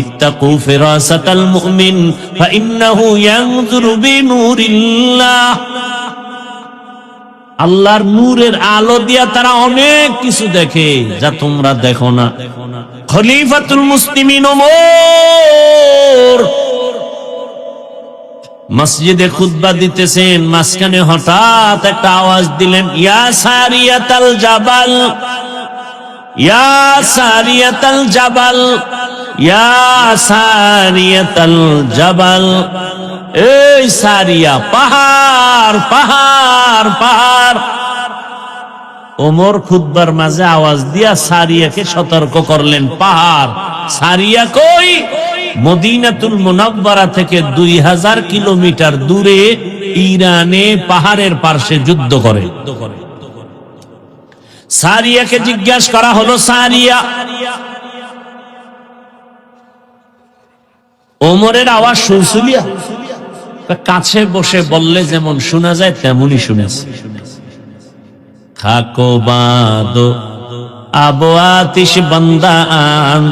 ইত্তাকু ফিরাসাতাল মুমিন ফাইন্নাহু ইয়ানজুরু বিনূরিল্লাহ। আল্লাহর নূরের আলো দিয়া তারা অনেক কিছু দেখে যা তোমরা দেখো না। খলিফাতুল মুসলিমিন ওমর মসজিদে খুতবা দিতেছেন, মাঝখানে হঠাৎ একটা আওয়াজ দিলেন, ইয়া সারিয়াতাল জাবাল, ইয়া সারিয়াতাল জাবাল, ইয়া সারিয়াতাল জাবাল। এই সারিয়া, পাহাড় পাহাড় পাহাড়। ওমর খুতবার মাঝে আওয়াজ দিয়া সারিয়াকে সতর্ক করলেন, পাহাড়। সারিয়া কই? মদিনাতুল মুনাওয়ারা থেকে 2000 কিলোমিটার দূরে ইরানে পাহাড়ের পার্শ্বে যুদ্ধ করে। সারিয়াকে জিজ্ঞাসা করা হলো, সারিয়া। ওমরের আওয়াজ শুনছিলিয়া? কাছে বসে বললে যেমন শোনা যায় তেমনই শুনেছে। খাকো বাদো আবো আতিশ বান্দা আন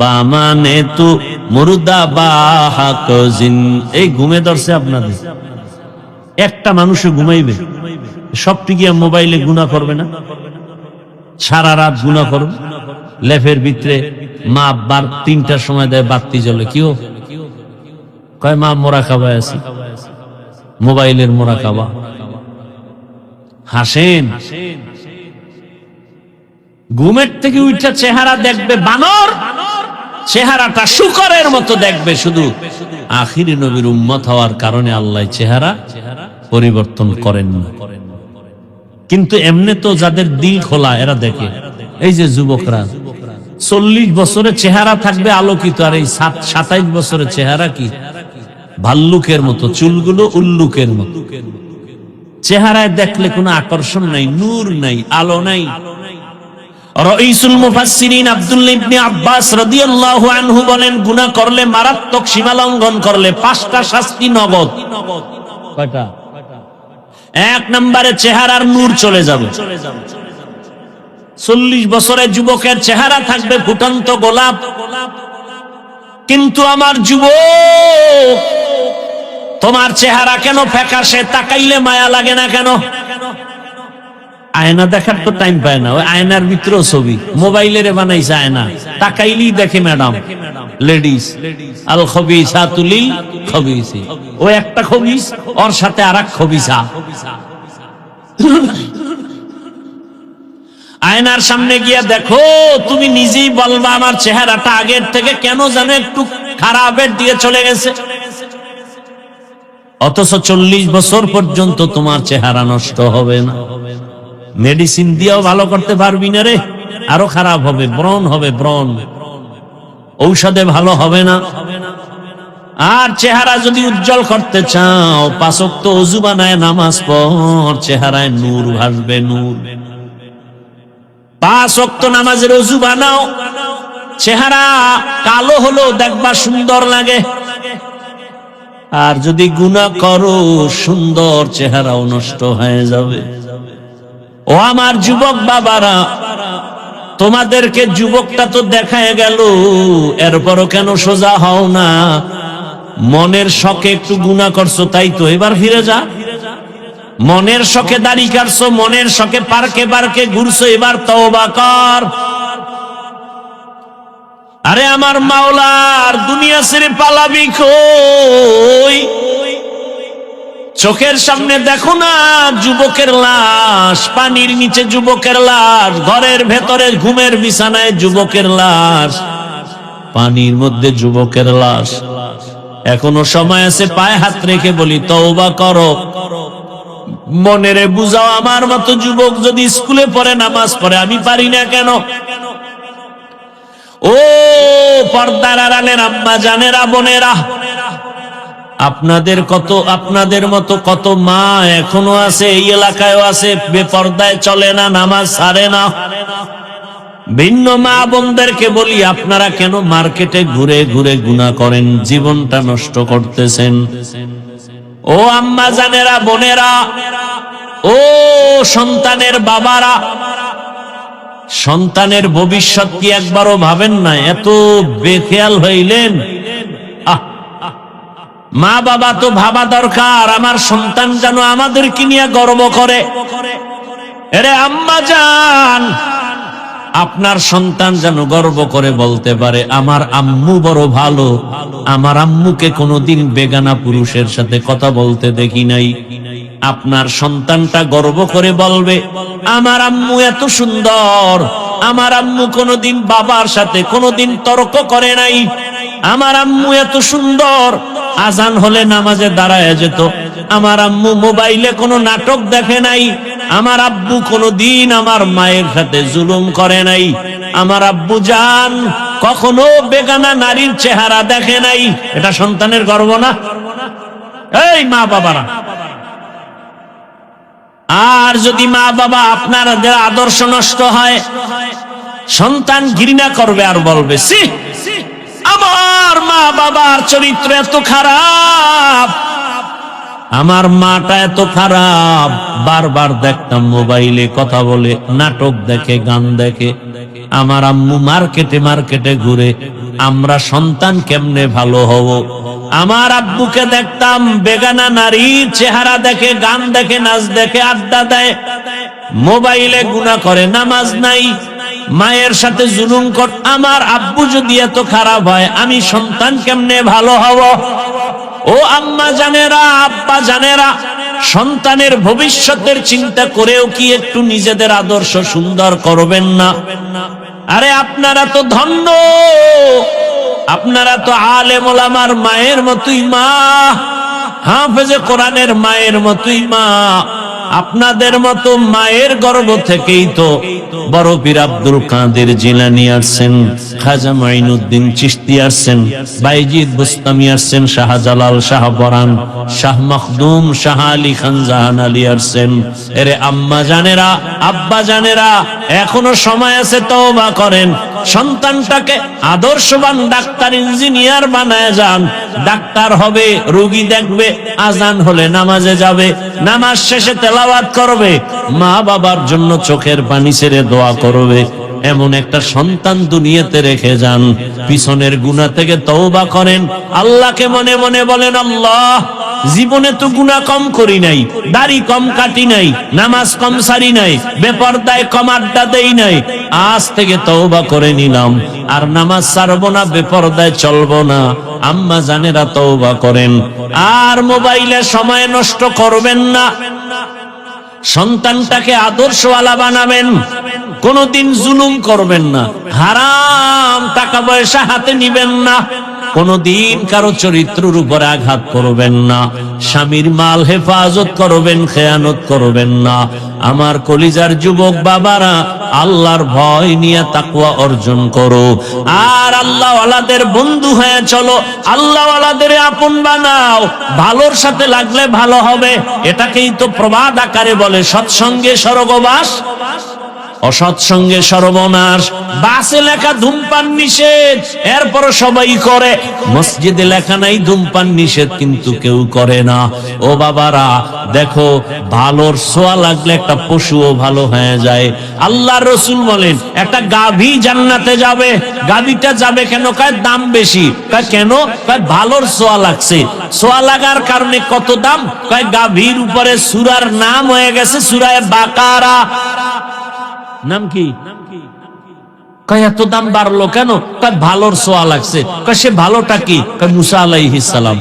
বামানে তু মুর্দা বাহাক জিন। এই ঘুমে ধরছে আপনাদের? একটা মানুষও ঘুমাইবে? সবটি গিয়া মোবাইলে গুনাহ করবে না? সারা রাত গুনাহ করবে। লেফের ভিতরে মা বার 3টার সময় দেয় বাতি জ্বলে, কিও কয় মা মোরাকাবায় আছি, মোবাইলের মোরাকাবা। হাসেন। ঘুমের থেকে উঠে চেহারা দেখবে বানর, চেহারাটা শুকরের মতো দেখবে। শুধু আখিরি নবীর উম্মত হওয়ার কারণে আল্লাহ চেহারা পরিবর্তন করেন না। কিন্তু এমনি তো যাদের দিল খোলা এরা দেখে, এই যে যুবকরা 40 বছরের চেহারা থাকবে আলোকিত, আর এই 27 বছরের চেহারা কি ভাল্লুকের মতো, চুলগুলো উল্লুকের মতো। চেহারায় দেখলে কোনো আকর্ষণ নাই, নূর নাই, আলো নাই। রাইসুল মুফাসসিরিন আব্দুল্লাহ ইবনে আব্বাস রাদিয়াল্লাহু আনহু বলেন, গুনাহ করলে, মারাত্মক সীমা লঙ্ঘন করলে 5টা শাস্তি নগদ। কয়টা? 1 নম্বরে চেহারার নূর চলে যাবে। 40 বছরের যুবকের চেহারা থাকবে ফুটন্ত গোলাপ, কিন্তু আমার যুবক তোমার চেহারা কেন ফ্যাকাশে? তাকাইলে মায়া লাগে না কেন? আয়না দেখার তো টাইম পায় না, ওই আয়নার ভিতরেও ছবি, মোবাইলের বানাইছে আয়না, তাকাইলেই দেখে ম্যাডাম, লেডিস আল খবিসাতু লিল খবিসি, ও একটা খবিস, ওর সাথে আরেক খবিসা। আয়নার সামনে গিয়ে দেখো, তুমি নিজেই বলবা আমার চেহারাটা আগের থেকে কেন যেন একটু খারাপের দিকে চলে গেছে। অথচ 40 বছর পর্যন্ত তোমার চেহারা নষ্ট হবে না। মেডিসিন দিয়েও ভালো করতে পারবি না রে, আরো খারাপ হবে, ব্রণ হবে, ব্রণ ঔষধে ভালো হবে না। আর চেহারা যদি উজ্জ্বল করতে চাও, 5 ওয়াক্ত ওযু বানায় নামাজ পড়, চেহারায় নূর ভাসবে, নূর। 5 ওয়াক্ত নামাজের ওযু বানাও, চেহারা কালো হলো দেখবা সুন্দর লাগে। আর যদি গুনাহ করো, সুন্দর চেহারাও নষ্ট হয়ে যাবে। ও আমার যুবক বাবারা, তোমাদেরকে যুবকটা তো দেখায় গেল, এরপরও কেন সোজা হও না? মনের শখে একটু গুনাহ করছো, তাই তো এবার ফিরে যা। মনের শখে দাড়ি কাটছো, মনের শখে পার্কে পার্কে ঘুরছো, এবার তওবা কর। আরে আমার মাওলার দুনিয়া ছেড়ে পালাবি কই? চোখের সামনে দেখো না যুবকের লাশ, পানির নিচে যুবকের লাশ, ঘরের ভেতরে ঘুমের বিছানায় যুবকের লাশ, পানির মধ্যে যুবকের লাশ। এখনো সময় আছে, পায়ে হাত রেখে বলি তওবা করো। মনেরে বুঝাও, আমার মতো যুবক যদি স্কুলে পড়ে, নামাজ পড়ে, আমি পারি না কেন? ও পর্দার আড়ালের আম্মা জানেরা, বোনেরা, আপনাদের মতো কত মা এখনো আছে, এই এলাকায়ও আছে, বেপর্দায় চলে না, নামাজ ছাড়ে না। ভিন্ন মা বোনদেরকে বলি, আপনারা কেন মার্কেটে ঘুরে ঘুরে গুনাহ করেন, জীবনটা নষ্ট করতেছেন? ও আম্মা জানেরা, বোনেরা, ও সন্তানের বাবারা, সন্তানের ভবিষ্যৎ কি একবারও ভাবেন না? এত বেখেয়াল হইলেন। মা বাবা তো ভাবা দরকার, আমার সন্তান যেন আমাদেরকে নিয়ে গর্ব করে। আরে আম্মা জান, আপনার সন্তান যেন গর্ব করে বলতে পারে, আমার আম্মু বড় ভালো, আমার আম্মুকে কোনোদিন বেগানা পুরুষের সাথে কথা বলতে দেখি নাই। আপনার সন্তানটা গর্ব করে বলবে, আমার আম্মু এত সুন্দর, আমার আম্মু কোনোদিন বাবার সাথে কোনোদিন তর্ক করে নাই, আমার আম্মু এত সুন্দর, আজান হলে নামাজে দাঁড়ায় যেত, আমার আম্মু মোবাইলে কোনো নাটক দেখে নাই, আমার আব্বু কোনোদিন আমার মায়ের সাথে জুলুম করে নাই, আমার আব্বু জান কখনো বেগানা নারীর চেহারা দেখে নাই। এটা সন্তানের গর্ব না? এই মা বাবারা, আর যদি মা বাবা আপনাদের আদর্শ নষ্ট হয়, সন্তান ঘৃণা করবে আর বলবে, সি আমার মা বাবার চরিত্র এত খারাপ, আমার মাটা এত খারাপ। বারবার দেখতাম মোবাইলে কথা বলে, নাটক দেখে, গান দেখে, আমার আম্মু মার্কেটে মার্কেটে ঘুরে, আমরা সন্তান কেমনে ভালো হব? আমার আব্বুকে দেখতাম বেগানা নারীর চেহারা দেখে, গান দেখে, নাচ দেখে, আড্ডা দেয়, মোবাইলে গুনাহ করে, নামাজ নাই, মায়ের সাথে জুলুম কর। আমার আব্বু যদি এত খারাপ হয়, আমি সন্তান কেমনে ভালো হব? ও আম্মা জানেরা, আব্বা জানেরা, সন্তানের ভবিষ্যতের চিন্তা করেও কি একটু নিজেদের আদর্শ সুন্দর করবেন না? আরে আপনারা তো ধন্য, আপনারা তো আলেম ওলামার মায়ের মতোই মা, হাফেজে কোরআনের মায়ের মতোই মা। আপনাদের মতো মায়ের গর্ভ থেকেই তো বড় পীর আব্দুল কাদের জিলানী আসছেন, খাজা মাইনুদ্দিন চিশতি আসছেন, বাইজিদ বুস্তামি আসছেন, শাহজালাল, শাহ পরান, শাহ মখদুম, শাহ আলী খান জাহানালী আসছেন। এরে আম্মা জানেরা, আব্বা জানেরা, এখনো সময় আছে, তওবা করেন। সন্তানটাকে আদর্শবান ডাক্তার ইঞ্জিনিয়ার বানায় যান। ডাক্তার হবে, রোগী দেখবে, আজান হলে নামাজে যাবে, নামাজ শেষে তেলাওয়াত করবে, মা বাবার জন্য চোখের পানি ছেড়ে দোয়া করবে। এমন একটা সন্তান দুনিয়াতে রেখে যান। পিছনের গুনাহ থেকে তওবা করেন, আল্লাহকে মনে মনে বলেন, আল্লাহ জীবনে তো গুনাহ কম করি নাই, দাড়ি কম কাটি নাই, নামাজ কম সারি নাই, বেপরদায় কম আড্ডা দেই নাই, আজ থেকে তওবা করে নিলাম, আর নামাজ ছাড়বো না, বেপরদায় চলবো না। আম্মা জানেরা তওবা করেন। আর মোবাইলে সময় নষ্ট করবেন না, সন্তানটাকে আদর্শওয়ালা বানাবেন। কোনদিন জুলুম করবেন না, হারাম টাকা পয়সা হাতে নিবেন না, কোনদিন কারো চরিত্রের উপরে আঘাত করবেন না, স্বামীর মাল হেফাজত করবেন, খেয়ানত করবেন না। আমার কলিজার যুবক বাবারা, আল্লাহর ভয় নিয়ে তাকওয়া অর্জন করো, আর আল্লাহওয়ালাদের বন্ধু হয়ে চলো, আল্লাহওয়ালাদের আপন বানাও। ভালোর সাথে লাগলে ভালো হবে, এটাকেই তো প্রবাদ আকারে বলে সৎসঙ্গে স্বর্গবাস, অসৎসঙ্গে সর্বনাশ। বাসে লেখা ধূমপান নিষেধ, এরপর সবাই করে। মসজিদে লেখা নাই ধূমপান নিষেধ, কিন্তু কেউ করে না। ও বাবারা দেখো, ভালোর ছোঁয়া লাগলে একটা পশুও ভালো হয়ে যায়। আল্লাহ রসুল বলেন, একটা গাভী জান্নাতে যাবে। গাভীটা যাবে কেন? কয় দাম বেশি। কয় কেন? কয় ভালোর ছোঁয়া লাগছে। ছোঁয়া লাগার কারণে কত দাম? কয় গাভীর উপরে সূরার নাম হয়ে গেছে সূরা বাকারা। নাম কি? কয় এত দাম বাড়লো কেন? কয় ভালোর ছোঁয়া লাগছে। কয় সে ভালোটা কি? কয় মুসা আলাইহিস সালাম।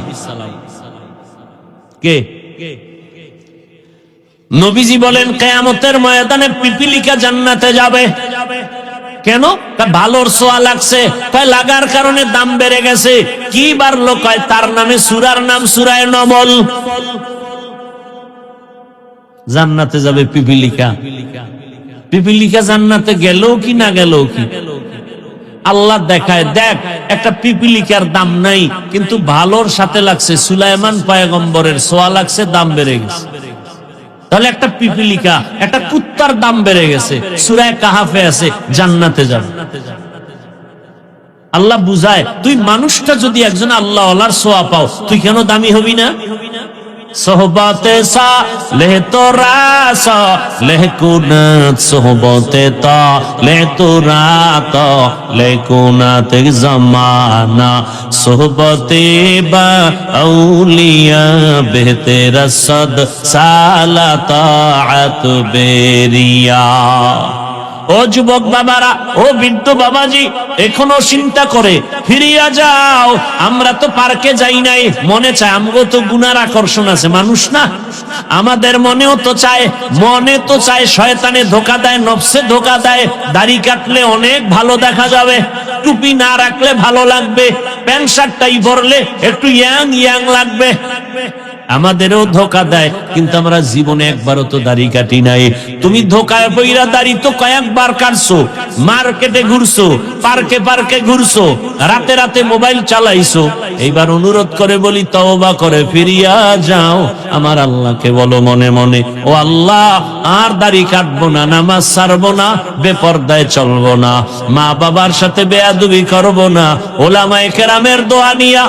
কে? নবীজি বলেন, কিয়ামতের ময়দানে পিপিলিকা জান্নাতে যাবে। কেন? কয় ভালোর ছোঁয়া লাগছে। কয় লাগার কারণে দাম বেড়ে গেছে। কি বাড়লো? কয় তার নামে সূরার নাম সূরা নমল। জান্নাতে যাবে পিপিলিকা। পিপিলিকা জান্নাতে গেল কি না গেল কি? আল্লাহ দেখায়, দেখ একটা পিপিলিকার দাম নাই, কিন্তু ভালোর সাথে লাগছে, সুলাইমান পয়গম্বরের ছোঁয়া লাগছে, দাম বেড়ে গেছে। তাহলে একটা পিপিলিকা, একটা কুত্তার দাম বেড়ে গেছে, সূরা কাহাফে আছে, জান্নাতে যাবে। আল্লাহ বুঝায়, তুই মানুষটা যদি একজন আল্লাহওয়ালার ছোঁয়া পাও, তুই কেন দামি হবি না? সোহবতে সালেহ তোরা সালেহ কুনাত, সোহবতে তালেহ তোরা তালেহ কুনাত জামানা, সোহবতে বা আউলিয়া বেহতের সদ সালাতাত বেরিয়া। ও যুবক বাবারা, ও বৃদ্ধ বাবাজি, এখনো চিন্তা করে ফিরিয়া যাও। আমরা তো পার্কে যাই নাই, মনে চায়, আমগো তো গুনার আকর্ষণ আছে, মানুষ না, আমাদের মনেও তো চায়, মনে তো চায়, শয়তানে ধোকা দেয়, নফসে ধোকা দেয়। দাড়ি কাটলে অনেক ভালো দেখা যাবে, টুপি না রাখলে ভালো লাগবে, প্যান্ট শার্টটাই পরলে একটু ইয়াং ইয়াং লাগবে। আমাদেরও ধোকা দেয়, কিন্তু আমরা জীবনে একবারও তো দাড়ি কাটি নাই। তুমি ধোকায় পইরা দাড়ি তো কয়েকবার কাটছো, মার্কেটে ঘুরছো, পার্কে পার্কে ঘুরছো, রাতে রাতে মোবাইল চালাইছো। এইবার অনুরোধ করে বলি, তওবা করে ফিরিয়া যাও। আমার আল্লাহকে বলো মনে মনে, ও আল্লাহ, আর দাড়ি কাটবো না, নামাজ ছাড়বো না, বেপরদায় চলবো না, মা বাবার সাথে বেয়াদবি করবো না, ওলামায়ে কেরামের দোয়া নিয়া,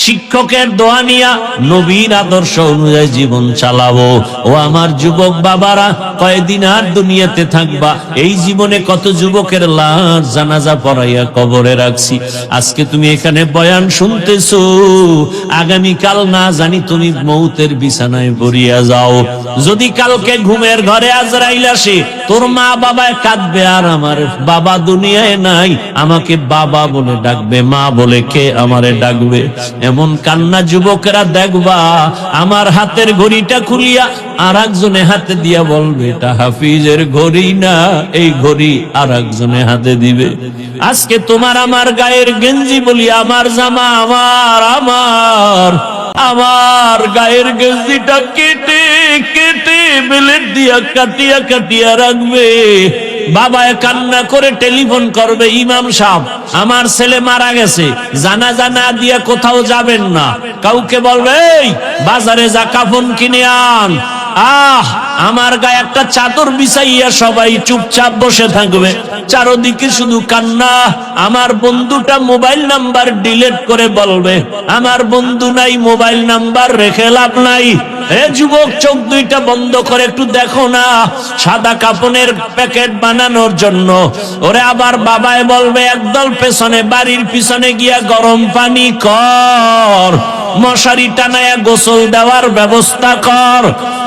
শিক্ষকের দোয়া নিয়া নবীর আদর্শ অনুযায়ী জীবন চালাবো। ও আমার যুবক বাবারা, কয়দিন আর দুনিয়াতে থাকবা? এই জীবনে কত যুবকের লাশ জানাজা পড়াইয়া কবরে রাখছি। আজকে তুমি এখানে বয়ান শুনতেছো, আগামীকাল না জানি তুমি মৌতের বিছানায় পড়িয়া যাও। যদি কালকে ঘুমের ঘরে আজরাইল আসে, তোর মা বাবায় কাঁদবে আর আমার বাবা দুনিয়ায় নাই, আমাকে বাবা বলে ডাকবে, মা বলে কে আমারে ডাকবে। এমন কান্না যুবকেরা দেখবা, আমার হাতের ঘড়িটা খুলিয়া আর একজনে হাতে দিয়া বলবে এটা হাফিজের ঘড়ি না, এই ঘড়ি আর একজনে হাতে দিবে। আজকে তোমার আমার গায়ের গেঞ্জি বলি আমার জামা, আমার গায়ের গেঞ্জিটা কেটে কেটে ব্লেড দিয়া কাটিয়া কাটিয়া রাখবে। বাবায় কান্না করে টেলিফোন করবে, ইমাম সাহেব আমার ছেলে মারা গেছে, জানাজা না দিয়া কোথাও যাবেন না। কাউকে বলবে এই বাজারে যা কাফন কিনে আন। আমার গায়ে একটা চাদর বিছাইয়া সবাই চুপচাপ বসে থাকবে, চারদিকে শুধু কান্না। আমার বন্ধুটা মোবাইল নাম্বার ডিলিট করে বলবে আমার বন্ধু নাই, মোবাইল নাম্বার রেখে লাভ নাই। এ যুবক, চোখ দুইটা বন্ধ করে একটু দেখো না, সাদা কাপনের প্যাকেট বানানোর জন্য ওরে আবার বাবায় বলবে একদল পেছনে বাড়ির পিছনে গিয়া গরম পানি কর, মশারি টানায়া গোসল দেওয়ার ব্যবস্থা কর।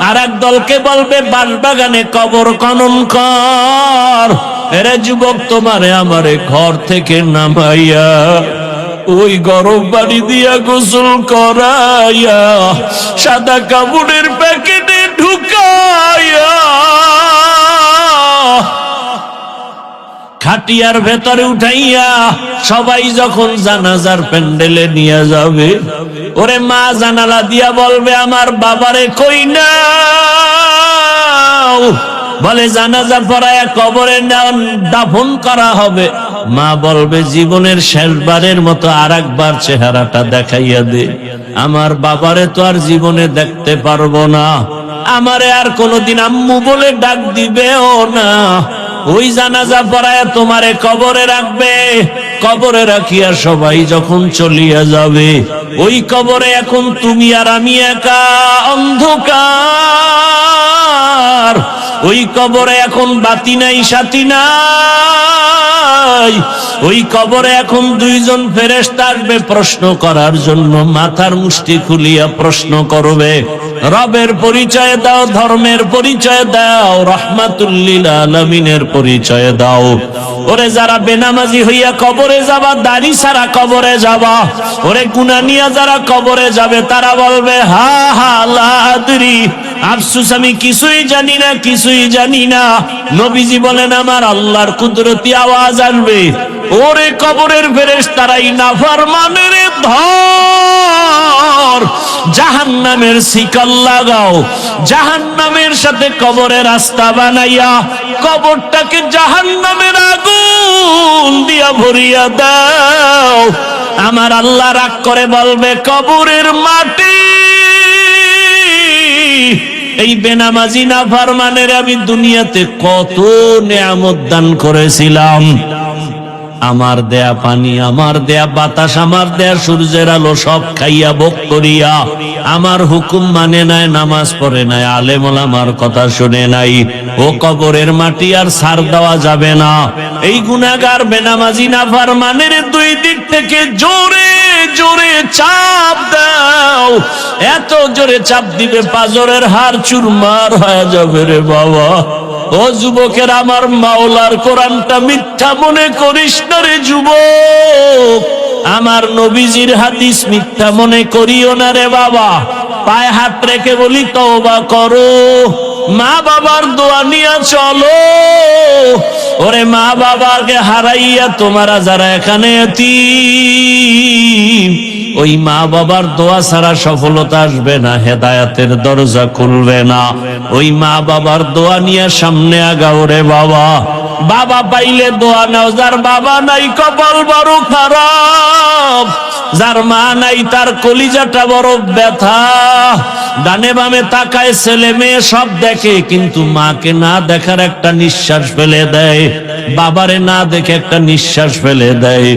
আর এক দলকে বলবে বাঁশবাগানে কবর খনন কর। এরে যুবক, তোমারে আমারে ঘর থেকে নামাইয়া ওই গরম পানি দিয়া গোসল করাইয়া সাদা কাপড়ের প্যাকেটে ঢুকাইয়া খাটিয়ার ভেতরে উঠাইয়া সবাই যখন জানাজার প্যান্ডেলে নিয়ে যাবে, ওরে মা জানালা দিয়া বলবে আমার বাবারে কই না, বলে জানাজা পড়ায়া কবরে দাফন করা হবে। মা বলবে জীবনের শেষবারের মতো আর একবার চেহারাটা দেখাইয়া দে, আমার বাবারে তো আর জীবনে দেখতে পারবো না, আমারে আর কোনোদিন আম্মু বলে ডাক দিবেও না। ওই জানাজা পড়ায়া তোমারে কবরে রাখবে, কবরে রাখিয়া সবাই যখন চলিয়া যাবে, ওই কবরে এখন তুমি আর আমি একা অন্ধকার। ওই কবরে এখন বাতি নাই, সাথী নাই। ওই কবরে এখন দুইজন ফেরেশতা আসবে প্রশ্ন করার জন্য, মাথার মুষ্টি খুলিয়া প্রশ্ন করবে রবের পরিচয় দাও, ধর্মের পরিচয় দাও, রাহমাতুল লিল আলামিনের পরিচয় দাও। ওরে যারা বেনামাজি হইয়া কবরে যাবা, দাড়ি ছাড়া কবরে যাবা, ওরে গুনাহ নিয়া যারা কবরে যাবে তারা বলবে হা হা লা আদরি, আফসোস আমি কিছুই জানি না, কিছুই জানি না। নবীজি বলেন আমার আল্লাহর কুদরতি আওয়াজ আসবে, ওরে কবরের ফেরেশতারাই নাফরমানের ধর, জাহান্নামের শিকল লাগাও, জাহান্নামের সাথে কবরের রাস্তা বানাইয়া কবরটাকে জাহান্নামের আগুন দিয়া ভরিয়া দাও। আমার আল্লাহ রাগ করে বলবে কবরের মাটি, এই বেনামাজি নাফরমানের আমি দুনিয়াতে কত নেয়ামত দান করেছিলাম, আমার দেয়া পানি, আমার দেয়া বাতাস, আমার দেয়া সূর্যের আলো সব খাইয়া ভোগ করিয়া আমার হুকুম মানে নাই, নামাজ পড়ে নাই, আলেম ওলামার কথা শুনে নাই। ও কবরের মাটি আর ছাড় দেওয়া যাবে না। এই গুনাহগার বেনামাজি নাফরমানের দুই দিক থেকে জোরে জোরে চাপ দাও, এত জোরে চাপ দিবে পাজরের হাড় চুরমার হয়ে যাবে রে বাবা। ও যুবকের, আমার মাওলার কোরআনটা মিথ্যা মনে করিস না রে যুবক, আমার নবীজির হাদিস মিথ্যা মনে করিও না রে বাবা। পায়ে হাত রেখে বলি তওবা করো, মা বাবার দোয়া নিয়ে চলো। ওরে মা বাবাকে হারাইয়া তোমরা যারা এখানে এতিম, ওই মা বাবার দোয়া ছাড়া সফলতা আসবে না, হেদায়েতের দরজা খুলবে না। ওই মা বাবার দোয়া নিয়ে সামনে আগাও রে বাবা। বাবা পাইলে দোয়া নাও, যার বাবা নাই কপাল বড় খারাপ, যার মা নাই তার কলিজাটা বড় ব্যথা। ডানে বামে তাকায়, ছেলে মেয়ে সব দেখে, কিন্তু মাকে না দেখার একটা নিঃশ্বাস ফেলে দেয়, বাবারে না দেখে একটা নিঃশ্বাস ফেলে দেয়।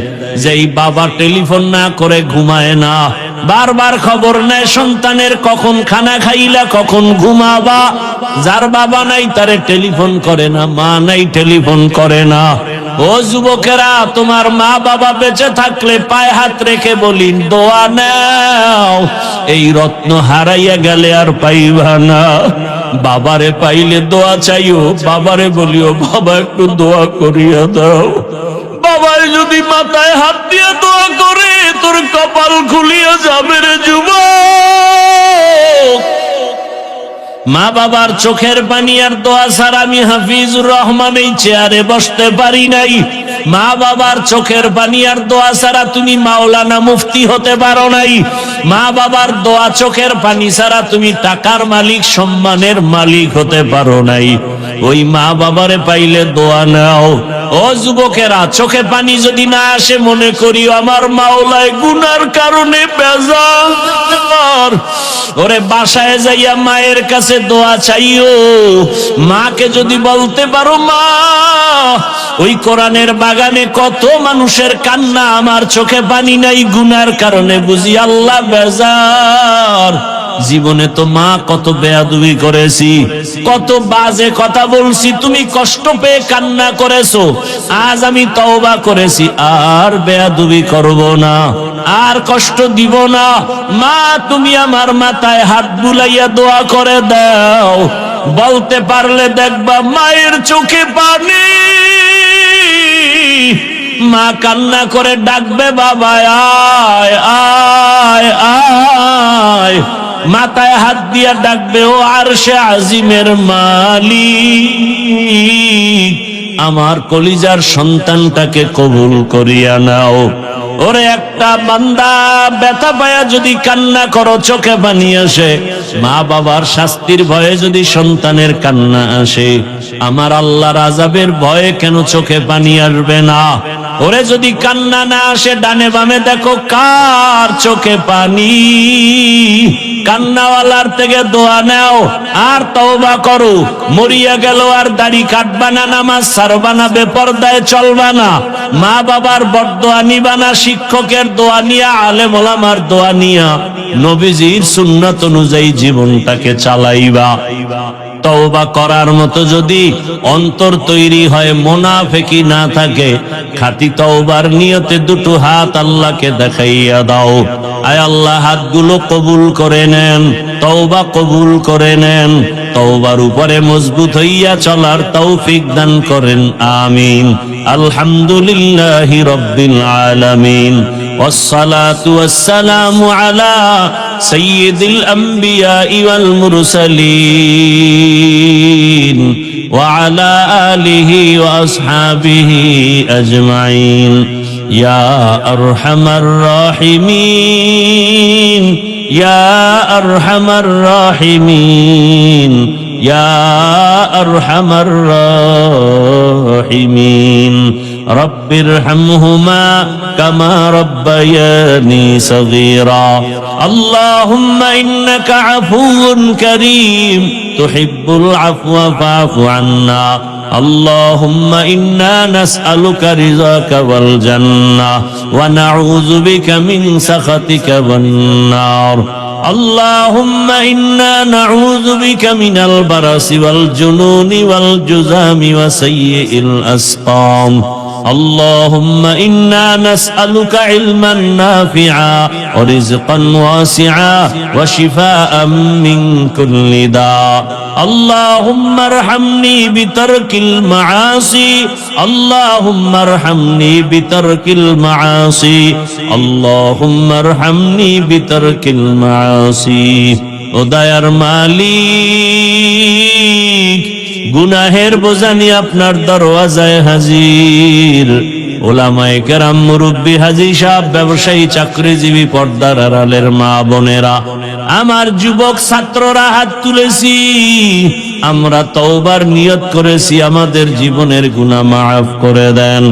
যেই বাবা টেলিফোন না করে ঘুমায় না, বারবার খবর নেয় সন্তানের কখন খানা খাইলা, কখন ঘুমাবা, যার বাবা নাই তারে টেলিফোন করে না, মা নাই টেলিফোন করে না। ও যুবকেরা, তোমার মা বাবা বেঁচে থাকলে পায়ে হাত রেখে বলি দোয়া নাও, এই রত্ন হারাইয়া গেলে আর পাইবা না। বাবারে পাইলে দোয়া চাইও, বাবারে বলিও বাবা একটু দোয়া করিয়া দাও। বাবাই যদি মাথায় হাত দিয়ে দোয়া করে তোর কপাল খুলিয়া যাবে রে যুবক। মা বাবার চোখের পানি আর দোয়া ছাড়া আমি হাফিজুর রহমান এই চেয়ারে বসতে পারি নাই। মা বাবার চোখের পানি আর দোয়া ছাড়া তুমি মাওলানা মুফতি হতে পারো নাই। মা বাবার দোয়া চোখের পানি ছাড়া তুমি টাকার মালিক সম্মানের মালিক হতে পারো নাই। ওই মা বাবারে পাইলে দোয়া নাও। ও যুবকেরা, চোখে পানি যদি না আসে মনে করি আমার মাওলায় গুনার কারণে বেজার। ওরে বাসায় যাইয়া মায়ের কাছে দোয়া চাইও। মাকে যদি বলতে পারো মা ওই কোরআনের বাগানে কত মানুষের কান্না, আমার চোখে পানি নাই গুনার কারণে, বুঝি আল্লাহ বেজার। জীবনে তো মা কত বেয়াদবি করেছি, কত বাজে কথা বলছি, তুমি কষ্ট পেয়ে কান্না করেছো। আজ আমি তওবা করেছি, আর বেয়াদবি করব না, আর কষ্ট দিব না। মা তুমি আমার মাথায় হাত বুলাইয়া দোয়া করে দাও। বলতে পারলে দেখবা মায়ের চোখে পানি। মা কান্না করে ডাকবে বাবা আয় আয় আয়। মাথায় হাত দিয়া ডাকবে ও আরশে আজিমের মালিক, আমার কলিজার সন্তানটাকে কবুল করিয়া নাও। ওরে একটা বান্দা ব্যথা পায়া যদি কান্না করো চোখে পানি আসে, মা বাবার শাস্তির ভয়ে যদি সন্তানের কান্না আসে, আমার আল্লাহর আযাবের ভয়ে কেন চোখে পানি আসবে না? ওরে যদি কান্না না আসে ডানে বামে দেখো কার চোখে পানি। কান্নাওয়ালার থেকে দোয়া নাও আর তওবা করো। মরিয়া গেল আর দাড়ি কাটবা না, নামাজ ছাড়বা না, বেপরদায় চলবা না, মা বাবার বরদোয়া নিবা না, শিক্ষকের দোয়া নিয়া, আলেম ওলামার দোয়া নিয়া নবীজির সুন্নাত অনুযায়ী জীবনটাকে চালাইবা। তওবা করার মতো যদি অন্তর তৈরি হয়, মুনাফিকি না থাকে, খাঁটি তওবার নিয়তে দুটো হাত আল্লাহকে দেখাইয়া দাও। আয় আল্লাহ হাতগুলো কবুল করে নেন, তওবা কবুল করে নেন, তওবার উপরে মজবুত হইয়া চলার তৌফিক দান করেন, আমিন। আলহামদুলিল্লাহি রাব্বিল আলামিন, ওয়াসসালাতু ওয়াসসালামু আলা সাইয়্যিদিল আমবিয়াই ওয়াল মুরসালিন ওয়া আলা আলিহি ওয়া আসহাবিহি আজমাইন। ইয়া আরহামার রাহিমিন, ইয়া আরহামার রাহিমিন, ইয়া আরহামার রাহিমিন। রব্বিরহামহুমা কামা রব্বায়ানি সগীরা। আল্লাহুম্মা ইন্নাকা আফুউন কারীম তুহিব্বুল আফওয়া ফা'ফু আন্না। আল্লাহুম্মা ইন্না নাসআলুকা রিযাকা ওয়াল জান্নাহ ওয়া নাউযু বিকা মিন সাখাতিকা ওয়ান নার। আল্লাহুম্মা ইন্না নাউযু বিকা মিনাল বারাসি ওয়াল জুনুনি ওয়াল জুযামি ওয়া সাইয়্যিল আসকাম। اللهم إنا نسألك علما نافعا ورزقا واسعا وشفاء من كل داء. اللهم ارحمني بترك المعاصي، اللهم ارحمني بترك المعاصي، اللهم ارحمني بترك المعاصي. ও দয়ার মালিক, গুনাহের বোঝা নিয়ে আপনার দরওয়াজায় হাজির। ওলামায়ে কেরাম, মুরব্বী, হাজী সাহেব, ব্যবসায়ী, চাকরিজীবী, পর্দার আড়ালের মা বোনেরা, আমার যুবক ছাত্ররা হাত তুলেছি। আমরা তওবার নিয়ত করেছি, আমাদের জীবনের গুনাহ মাফ করে দেন।